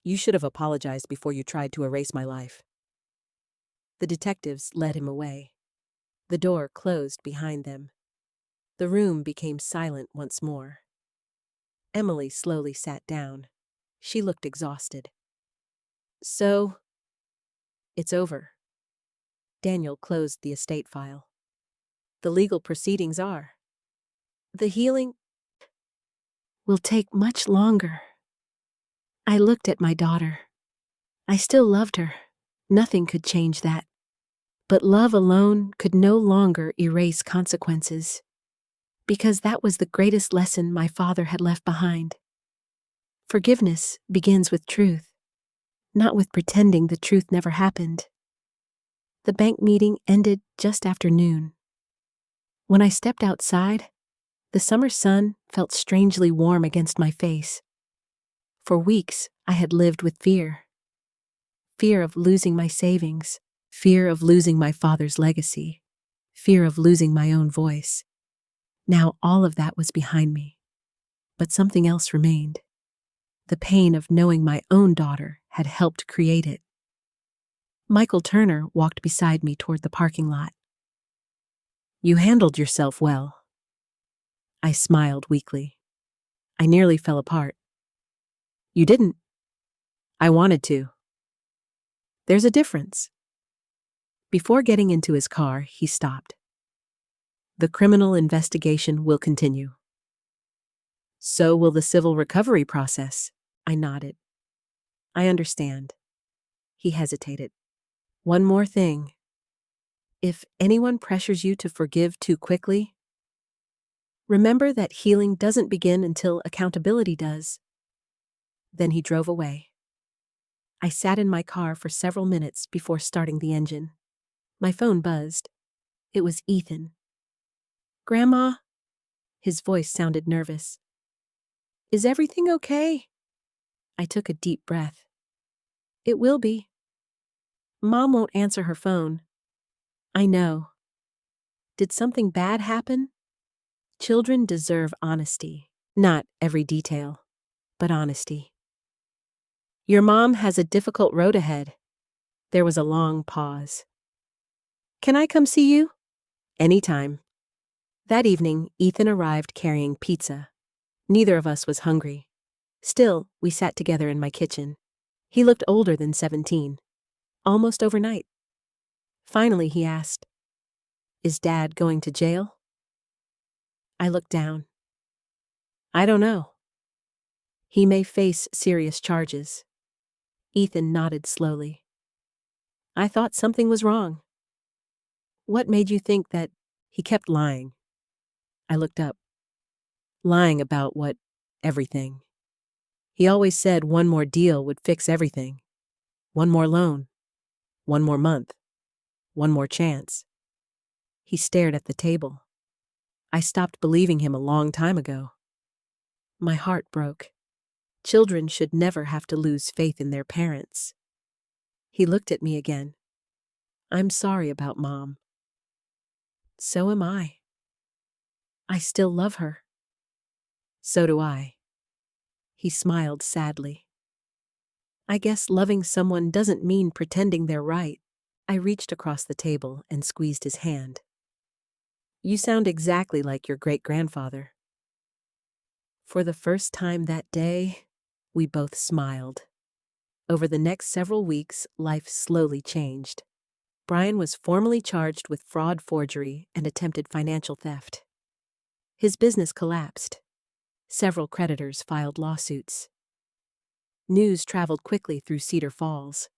"You should have apologized before you tried to erase my life." The detectives led him away. The door closed behind them. The room became silent once more. Emily slowly sat down. She looked exhausted. "So, it's over." Daniel closed the estate file. "The legal proceedings are. The healing will take much longer." I looked at my daughter. I still loved her. Nothing could change that. But love alone could no longer erase consequences, because that was the greatest lesson my father had left behind. Forgiveness begins with truth, not with pretending the truth never happened. The bank meeting ended just after noon. When I stepped outside, the summer sun felt strangely warm against my face. For weeks, I had lived with fear. Fear of losing my savings, fear of losing my father's legacy, fear of losing my own voice. Now all of that was behind me. But something else remained. The pain of knowing my own daughter had helped create it. Michael Turner walked beside me toward the parking lot. "You handled yourself well." I smiled weakly. I nearly fell apart. "You didn't." "I wanted to." There's a difference. Before getting into his car, he stopped. The criminal investigation will continue. So will the civil recovery process. I nodded. I understand. He hesitated. One more thing. If anyone pressures you to forgive too quickly, remember that healing doesn't begin until accountability does. Then he drove away. I sat in my car for several minutes before starting the engine. My phone buzzed. It was Ethan. "Grandma?" His voice sounded nervous. "Is everything okay?" I took a deep breath. "It will be." Mom won't answer her phone. I know. Did something bad happen? Children deserve honesty. Not every detail, but honesty. Your mom has a difficult road ahead. There was a long pause. Can I come see you? Anytime. That evening, Ethan arrived carrying pizza. Neither of us was hungry. Still, we sat together in my kitchen. He looked older than 17. Almost overnight. Finally, he asked, "Is Dad going to jail?" I looked down. I don't know. He may face serious charges. Ethan nodded slowly. I thought something was wrong. What made you think that he kept lying? I looked up. Lying about what? Everything. He always said one more deal would fix everything. One more loan. One more month. One more chance. He stared at the table. I stopped believing him a long time ago. My heart broke. Children should never have to lose faith in their parents. He looked at me again. I'm sorry about Mom. So am I. I still love her. So do I. He smiled sadly. I guess loving someone doesn't mean pretending they're right. I reached across the table and squeezed his hand. You sound exactly like your great-grandfather. For the first time that day, we both smiled. Over the next several weeks, life slowly changed. Brian was formally charged with fraud, forgery, and attempted financial theft. His business collapsed. Several creditors filed lawsuits. News traveled quickly through Cedar Falls.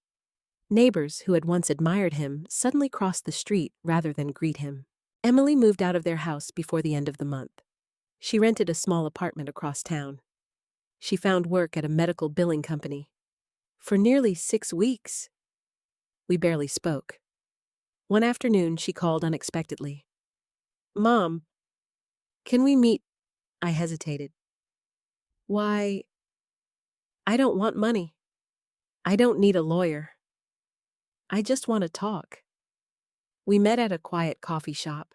Neighbors who had once admired him suddenly crossed the street rather than greet him. Emily moved out of their house before the end of the month. She rented a small apartment across town. She found work at a medical billing company. For nearly 6 weeks, we barely spoke. One afternoon, she called unexpectedly. "Mom, can we meet?" I hesitated. "Why, I don't want money. I don't need a lawyer. I just want to talk." We met at a quiet coffee shop.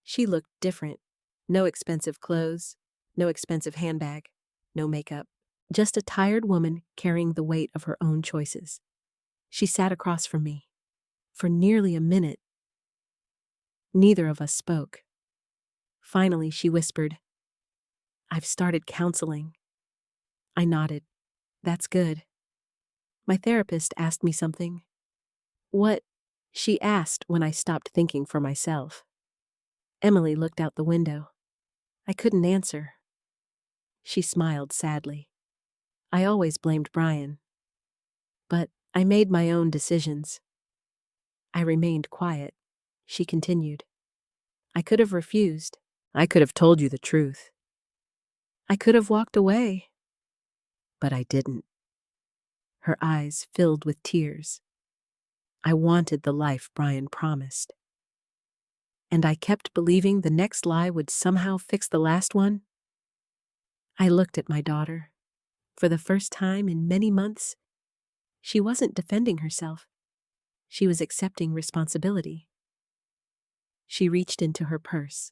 She looked different. No expensive clothes, no expensive handbag, no makeup. Just a tired woman carrying the weight of her own choices. She sat across from me. For nearly a minute, neither of us spoke. Finally, she whispered, "I've started counseling." I nodded. That's good. My therapist asked me something. What? She asked when I stopped thinking for myself. Emily looked out the window. I couldn't answer. She smiled sadly. I always blamed Brian. But I made my own decisions. I remained quiet. She continued. I could have refused. I could have told you the truth. I could have walked away. But I didn't. Her eyes filled with tears. I wanted the life Brian promised. And I kept believing the next lie would somehow fix the last one. I looked at my daughter. For the first time in many months, she wasn't defending herself. She was accepting responsibility. She reached into her purse.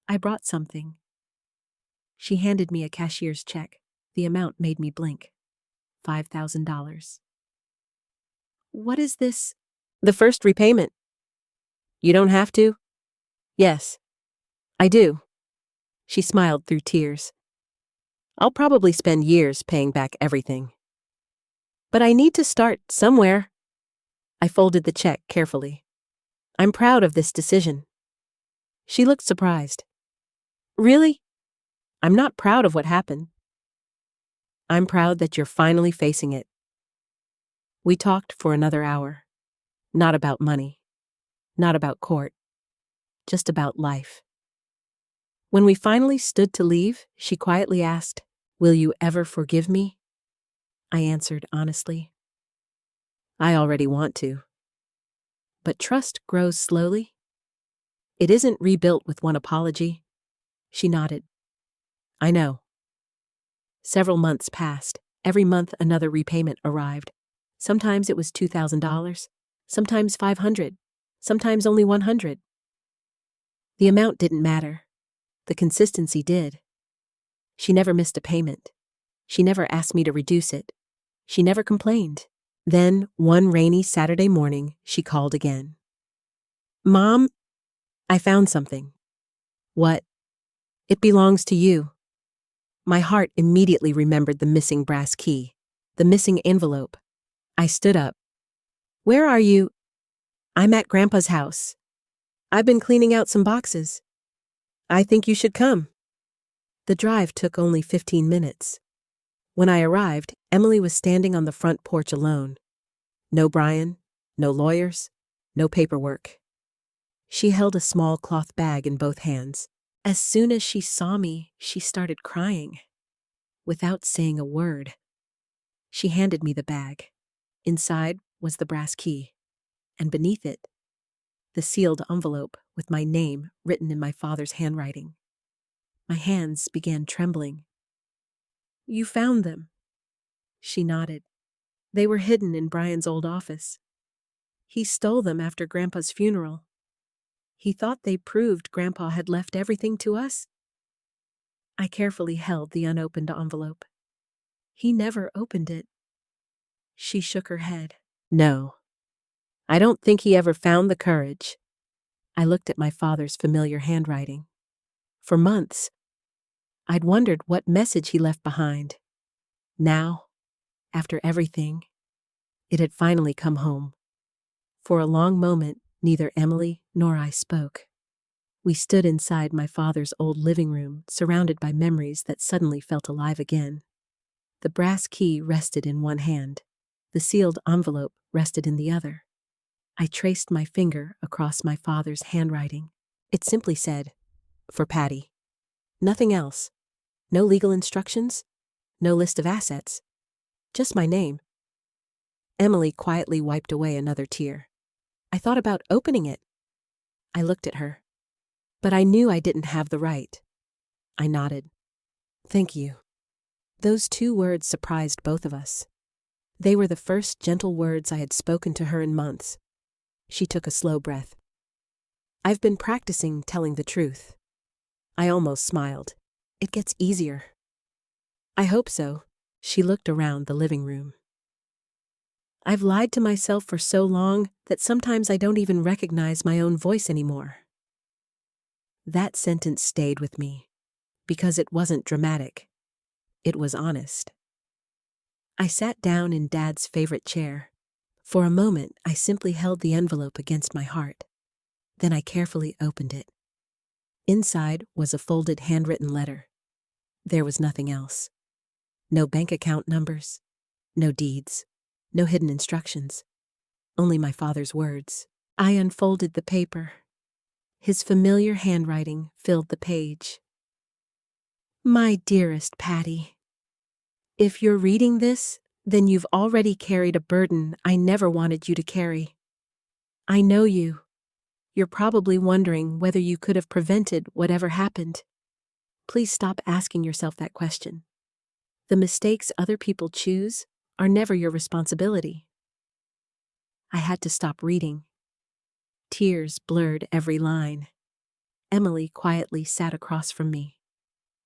I brought something. She handed me a cashier's check. The amount made me blink. $5,000. What is this? The first repayment. You don't have to? Yes, I do. She smiled through tears. I'll probably spend years paying back everything. But I need to start somewhere. I folded the check carefully. I'm proud of this decision. She looked surprised. Really? I'm not proud of what happened. I'm proud that you're finally facing it. We talked for another hour. Not about money. Not about court. Just about life. When we finally stood to leave, she quietly asked, "Will you ever forgive me?" I answered honestly, "I already want to." But trust grows slowly. It isn't rebuilt with one apology. She nodded. I know. Several months passed. Every month another repayment arrived. Sometimes it was $2,000, sometimes $500, sometimes only $100. The amount didn't matter. The consistency did. She never missed a payment. She never asked me to reduce it. She never complained. Then, one rainy Saturday morning, she called again. "Mom, I found something." "What?" "It belongs to you." My heart immediately remembered the missing brass key, the missing envelope. I stood up. "Where are you?" "I'm at Grandpa's house. I've been cleaning out some boxes. I think you should come." The drive took only 15 minutes. When I arrived, Emily was standing on the front porch alone. No Brian, no lawyers, no paperwork. She held a small cloth bag in both hands. As soon as she saw me, she started crying. Without saying a word, she handed me the bag. Inside was the brass key, and beneath it, the sealed envelope with my name written in my father's handwriting. My hands began trembling. "You found them?" She nodded. "They were hidden in Brian's old office. He stole them after Grandpa's funeral. He thought they proved Grandpa had left everything to us." I carefully held the unopened envelope. "He never opened it." She shook her head. "No, I don't think he ever found the courage." I looked at my father's familiar handwriting. For months, I'd wondered what message he left behind. Now, after everything, it had finally come home. For a long moment, neither Emily nor I spoke. We stood inside my father's old living room, surrounded by memories that suddenly felt alive again. The brass key rested in one hand. The sealed envelope rested in the other. I traced my finger across my father's handwriting. It simply said, "For Patty." Nothing else. No legal instructions. No list of assets. Just my name. Emily quietly wiped away another tear. I thought about opening it. I looked at her. But I knew I didn't have the right. I nodded. "Thank you." Those two words surprised both of us. They were the first gentle words I had spoken to her in months. She took a slow breath. "I've been practicing telling the truth." I almost smiled. "It gets easier." "I hope so." She looked around the living room. "I've lied to myself for so long that sometimes I don't even recognize my own voice anymore." That sentence stayed with me, because it wasn't dramatic. It was honest. I sat down in Dad's favorite chair. For a moment, I simply held the envelope against my heart. Then I carefully opened it. Inside was a folded handwritten letter. There was nothing else. No bank account numbers, no deeds, no hidden instructions. Only my father's words. I unfolded the paper. His familiar handwriting filled the page. "My dearest Patty, if you're reading this, then you've already carried a burden I never wanted you to carry. I know you. You're probably wondering whether you could have prevented whatever happened. Please stop asking yourself that question. The mistakes other people choose are never your responsibility." I had to stop reading. Tears blurred every line. Emily quietly sat across from me.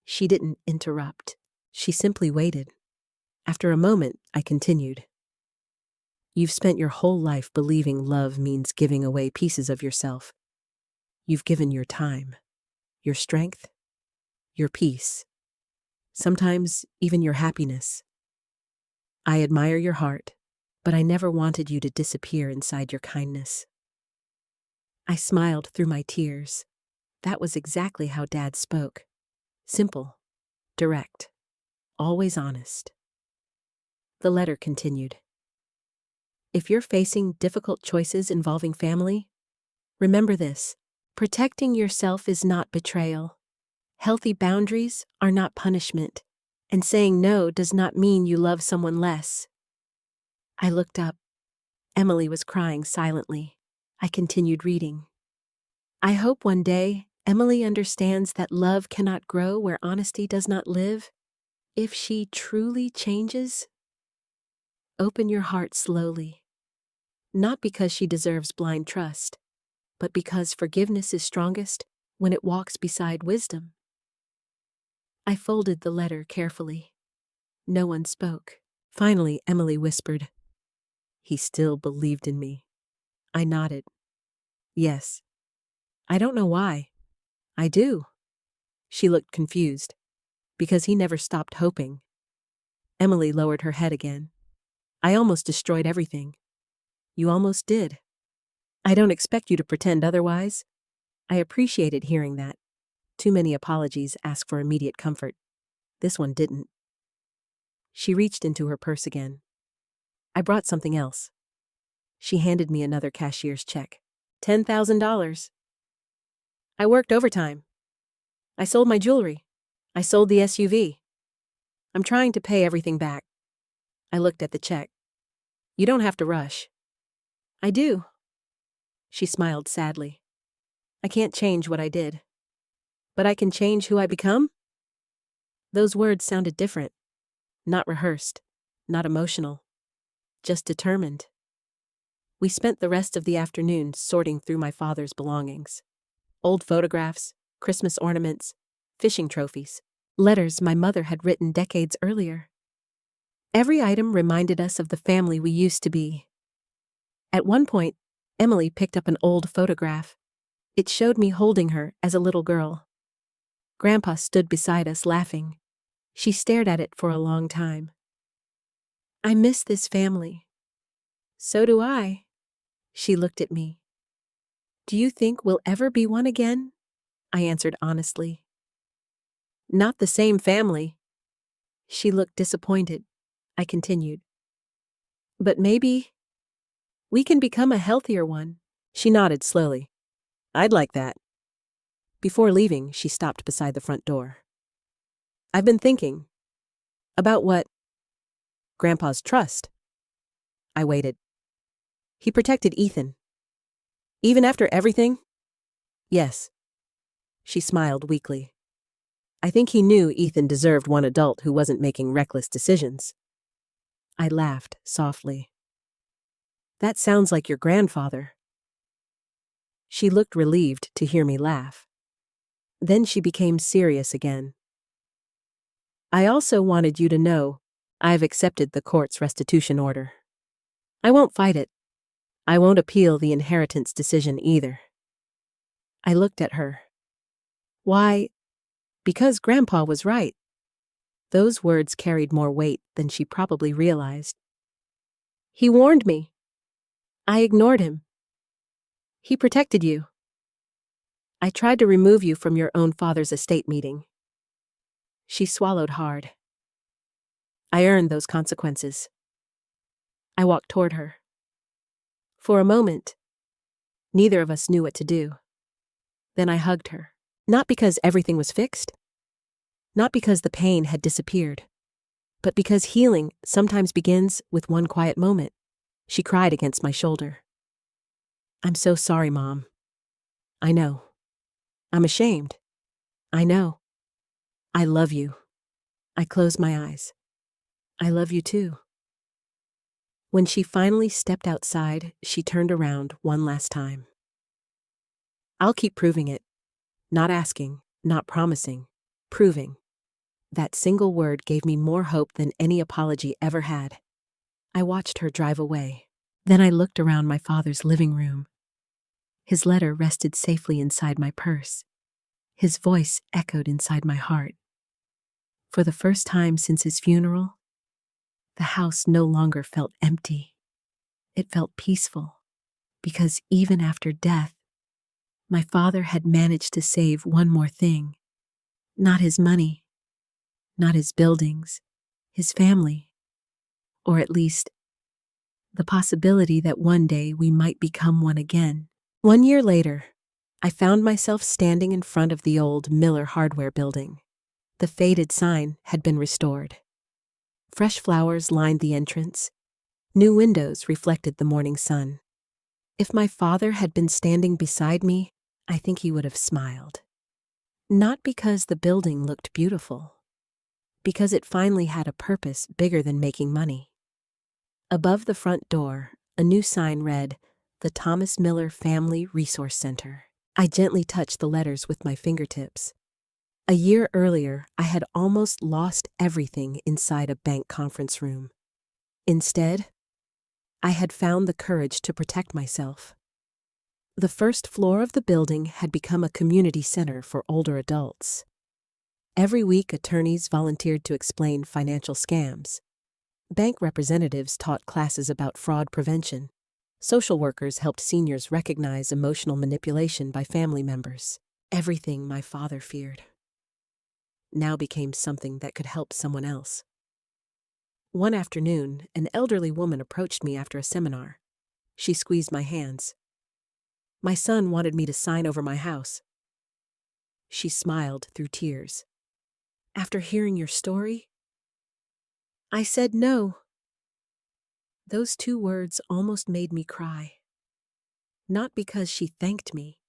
She didn't interrupt. She simply waited. After a moment, I continued. "You've spent your whole life believing love means giving away pieces of yourself. You've given your time, your strength, your peace, sometimes even your happiness. I admire your heart, but I never wanted you to disappear inside your kindness. I smiled through my tears. That was exactly how Dad spoke. Simple, direct, always honest. The letter continued. If you're facing difficult choices involving family, remember this: protecting yourself is not betrayal. Healthy boundaries are not punishment, and saying no does not mean you love someone less. I looked up. Emily was crying silently. I continued reading. I hope one day Emily understands that love cannot grow where honesty does not live. If she truly changes, open your heart slowly. Not because she deserves blind trust, but because forgiveness is strongest when it walks beside wisdom. I folded the letter carefully. No one spoke. Finally, Emily whispered, "He still believed in me." I nodded. "Yes. I don't know why. I do." She looked confused. "Because he never stopped hoping." Emily lowered her head again. "I almost destroyed everything." "You almost did. I don't expect you to pretend otherwise." I appreciated hearing that. Too many apologies ask for immediate comfort. This one didn't. She reached into her purse again. "I brought something else." She handed me another cashier's check. $10,000. I worked overtime. I sold my jewelry. I sold the SUV. I'm trying to pay everything back. I looked at the check. "You don't have to rush." "I do." She smiled sadly. "I can't change what I did. But I can change who I become?" Those words sounded different. Not rehearsed. Not emotional. Just determined. We spent the rest of the afternoon sorting through my father's belongings. Old photographs, Christmas ornaments, fishing trophies, letters my mother had written decades earlier. Every item reminded us of the family we used to be. At one point, Emily picked up an old photograph. It showed me holding her as a little girl. Grandpa stood beside us laughing. She stared at it for a long time. "I miss this family." "So do I." She looked at me. "Do you think we'll ever be one again?" I answered honestly. "Not the same family." She looked disappointed. I continued. "But maybe we can become a healthier one." She nodded slowly. "I'd like that." Before leaving, she stopped beside the front door. "I've been thinking." "About what?" "Grandpa's trust." I waited. "He protected Ethan." "Even after everything?" "Yes." She smiled weakly. "I think he knew Ethan deserved one adult who wasn't making reckless decisions." I laughed softly. "That sounds like your grandfather." She looked relieved to hear me laugh. Then she became serious again. "I also wanted you to know I've accepted the court's restitution order. I won't fight it. I won't appeal the inheritance decision either." I looked at her. "Why?" "Because Grandpa was right." Those words carried more weight than she probably realized. "He warned me. I ignored him. He protected you. I tried to remove you from your own father's estate meeting." She swallowed hard. "I earned those consequences." I walked toward her. For a moment, neither of us knew what to do. Then I hugged her. Not because everything was fixed. Not because the pain had disappeared. But because healing sometimes begins with one quiet moment. She cried against my shoulder. "I'm so sorry, Mom." "I know." "I'm ashamed." "I know." "I love you." I closed my eyes. "I love you too." When she finally stepped outside, she turned around one last time. "I'll keep proving it. Not asking, not promising, proving." That single word gave me more hope than any apology ever had. I watched her drive away. Then I looked around my father's living room. His letter rested safely inside my purse. His voice echoed inside my heart. For the first time since his funeral, the house no longer felt empty. It felt peaceful, because even after death, my father had managed to save one more thing. Not his money, not his buildings, his family, or at least the possibility that one day we might become one again. 1 year later, I found myself standing in front of the old Miller hardware building. The faded sign had been restored. Fresh flowers lined the entrance. New windows reflected the morning sun. If my father had been standing beside me, I think he would have smiled. Not because the building looked beautiful, because it finally had a purpose bigger than making money. Above the front door, a new sign read, "The Thomas Miller Family Resource Center." I gently touched the letters with my fingertips. A year earlier, I had almost lost everything inside a bank conference room. Instead, I had found the courage to protect myself. The first floor of the building had become a community center for older adults. Every week, attorneys volunteered to explain financial scams. Bank representatives taught classes about fraud prevention. Social workers helped seniors recognize emotional manipulation by family members. Everything my father feared now became something that could help someone else. One afternoon, an elderly woman approached me after a seminar. She squeezed my hands. "My son wanted me to sign over my house." She smiled through tears. "After hearing your story?" I said no. Those 2 words almost made me cry. Not because she thanked me,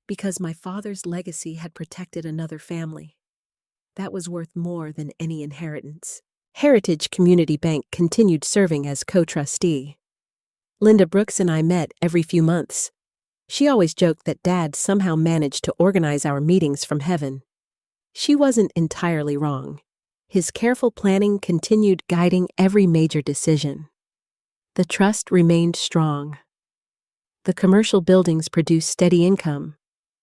because my father's legacy had protected another family. That was worth more than any inheritance. Heritage Community Bank continued serving as co-trustee. Linda Brooks and I met every few months. She always joked that Dad somehow managed to organize our meetings from heaven. She wasn't entirely wrong. His careful planning continued guiding every major decision. The trust remained strong. The commercial buildings produced steady income.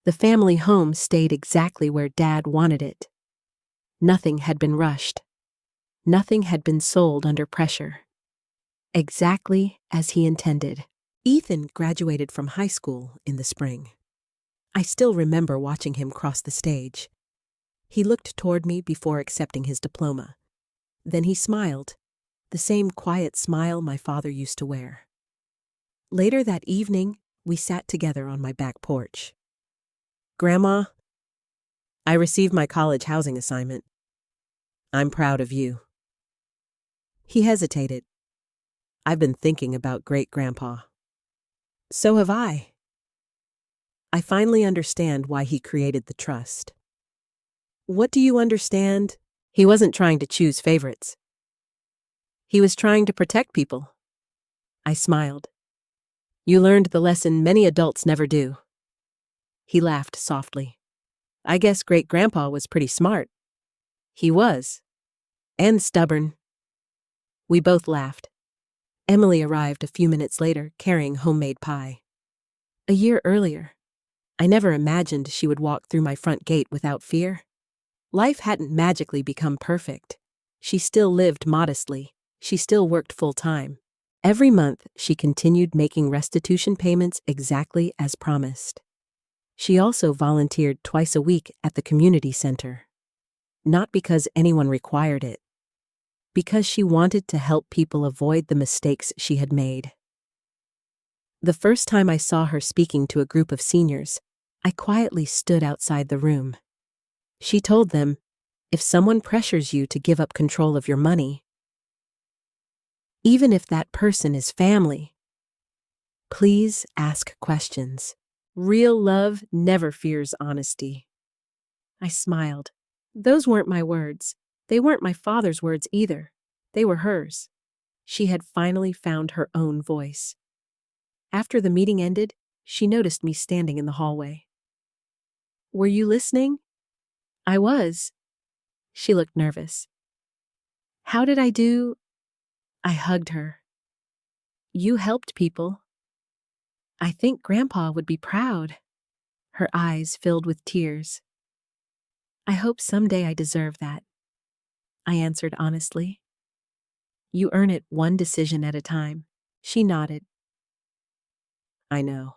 The family home stayed exactly where Dad wanted it. Nothing had been rushed. Nothing had been sold under pressure. Exactly as he intended. Ethan graduated from high school in the spring. I still remember watching him cross the stage. He looked toward me before accepting his diploma. Then he smiled, the same quiet smile my father used to wear. Later that evening, we sat together on my back porch. "Grandma, I received my college housing assignment. I'm proud of you." He hesitated. "I've been thinking about great-grandpa." "So have I." I finally understand why he created the trust. "What do you understand?" He wasn't trying to choose favorites. He was trying to protect people. I smiled. "You learned the lesson many adults never do." He laughed softly. "I guess great-grandpa was pretty smart." He was. And stubborn. We both laughed. Emily arrived a few minutes later, carrying homemade pie. A year earlier, I never imagined she would walk through my front gate without fear. Life hadn't magically become perfect. She still lived modestly. She still worked full-time. Every month, she continued making restitution payments exactly as promised. She also volunteered twice a week at the community center. Not because anyone required it, because she wanted to help people avoid the mistakes she had made. The first time I saw her speaking to a group of seniors, I quietly stood outside the room. She told them, "If someone pressures you to give up control of your money, even if that person is family, please ask questions. Real love never fears honesty." I smiled. Those weren't my words. They weren't my father's words either. They were hers. She had finally found her own voice. After the meeting ended, she noticed me standing in the hallway. "Were you listening?" I was. She looked nervous. "How did I do?" I hugged her. "You helped people." "I think Grandpa would be proud." Her eyes filled with tears. "I hope someday I deserve that," I answered honestly. "You earn it one decision at a time." She nodded. I know.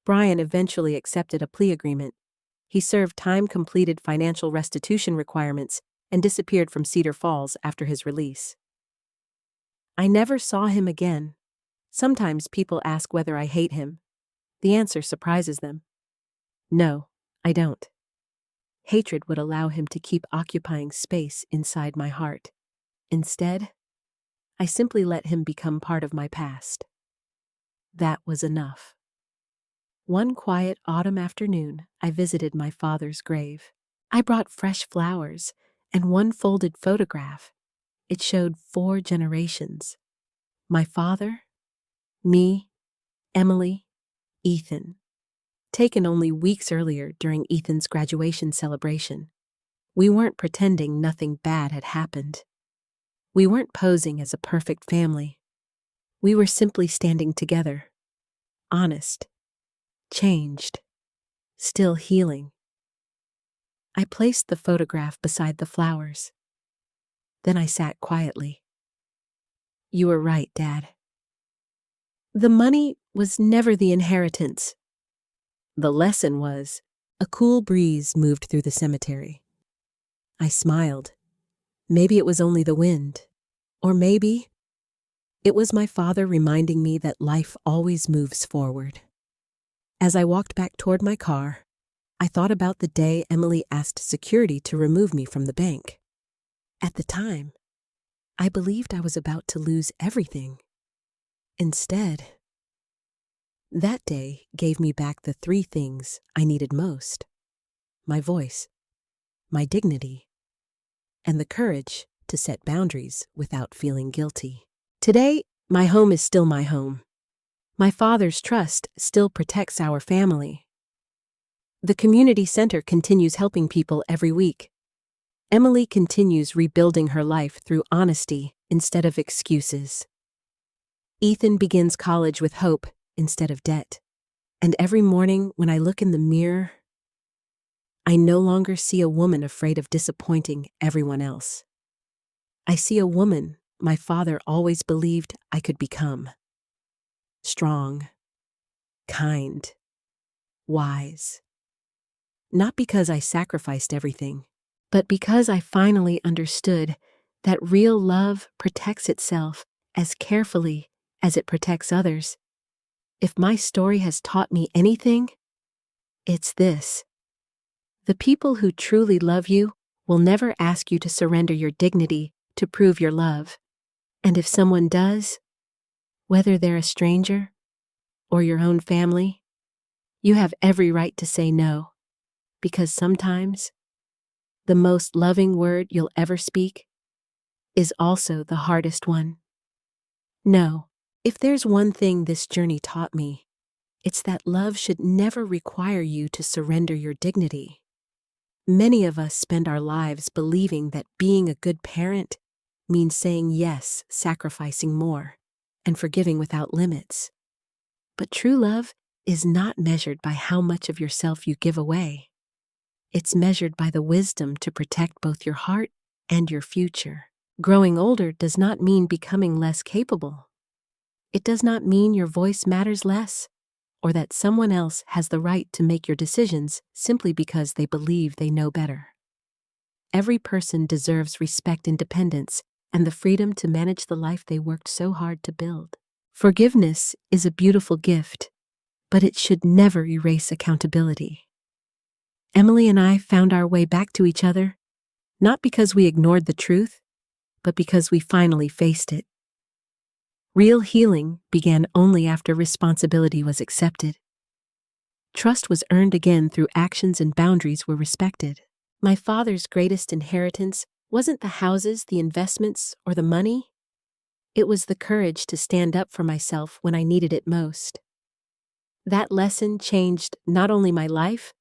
Brian eventually accepted a plea agreement. He served time-completed financial restitution requirements and disappeared from Cedar Falls after his release. I never saw him again. Sometimes people ask whether I hate him. The answer surprises them. No, I don't. Hatred would allow him to keep occupying space inside my heart. Instead, I simply let him become part of my past. That was enough. One quiet autumn afternoon, I visited my father's grave. I brought fresh flowers and one folded photograph. It showed 4 generations. My father, me, Emily, Ethan. Taken only weeks earlier during Ethan's graduation celebration. We weren't pretending nothing bad had happened. We weren't posing as a perfect family. We were simply standing together. Honest. Changed. Still healing. I placed the photograph beside the flowers. Then I sat quietly. You were right, Dad. The money was never the inheritance. The lesson was, a cool breeze moved through the cemetery. I smiled. Maybe it was only the wind. Or maybe it was my father reminding me that life always moves forward. As I walked back toward my car, I thought about the day Emily asked security to remove me from the bank. At the time, I believed I was about to lose everything. Instead, that day gave me back the 3 things I needed most: my voice, my dignity, and the courage to set boundaries without feeling guilty. Today, my home is still my home. My father's trust still protects our family. The community center continues helping people every week. Emily continues rebuilding her life through honesty instead of excuses. Ethan begins college with hope instead of debt. And every morning when I look in the mirror, I no longer see a woman afraid of disappointing everyone else. I see a woman my father always believed I could become. Strong, kind, wise. Not because I sacrificed everything, but because I finally understood that real love protects itself as carefully as it protects others. If my story has taught me anything, it's this. The people who truly love you will never ask you to surrender your dignity to prove your love. And if someone does, whether they're a stranger or your own family, you have every right to say no, because sometimes the most loving word you'll ever speak is also the hardest one. No, if there's one thing this journey taught me, it's that love should never require you to surrender your dignity. Many of us spend our lives believing that being a good parent means saying yes, sacrificing more, and forgiving without limits. But true love is not measured by how much of yourself you give away. It's measured by the wisdom to protect both your heart and your future. Growing older does not mean becoming less capable. It does not mean your voice matters less, or that someone else has the right to make your decisions simply because they believe they know better. Every person deserves respect, independence, and the freedom to manage the life they worked so hard to build. Forgiveness is a beautiful gift, but it should never erase accountability. Emily and I found our way back to each other, not because we ignored the truth, but because we finally faced it. Real healing began only after responsibility was accepted. Trust was earned again through actions and boundaries were respected. My father's greatest inheritance wasn't the houses, the investments, or the money. It was the courage to stand up for myself when I needed it most. That lesson changed not only my life,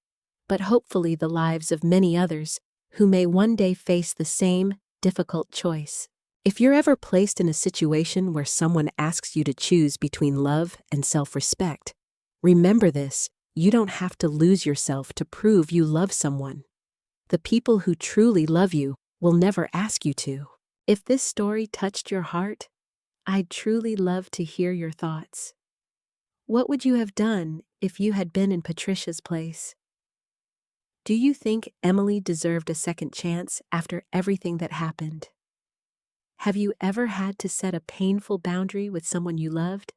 but hopefully the lives of many others who may one day face the same difficult choice. If you're ever placed in a situation where someone asks you to choose between love and self-respect, remember this: you don't have to lose yourself to prove you love someone. The people who truly love you will never ask you to. If this story touched your heart, I'd truly love to hear your thoughts. What would you have done if you had been in Patricia's place? Do you think Emily deserved a second chance after everything that happened? Have you ever had to set a painful boundary with someone you loved?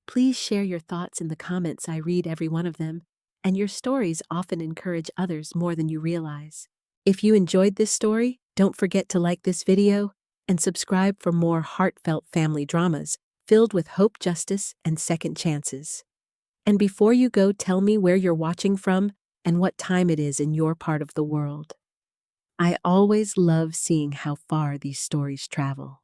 Please share your thoughts in the comments. I read every one of them, and your stories often encourage others more than you realize. If you enjoyed this story, don't forget to like this video and subscribe for more heartfelt family dramas filled with hope, justice, and second chances. And before you go, tell me where you're watching from and what time it is in your part of the world. I always love seeing how far these stories travel.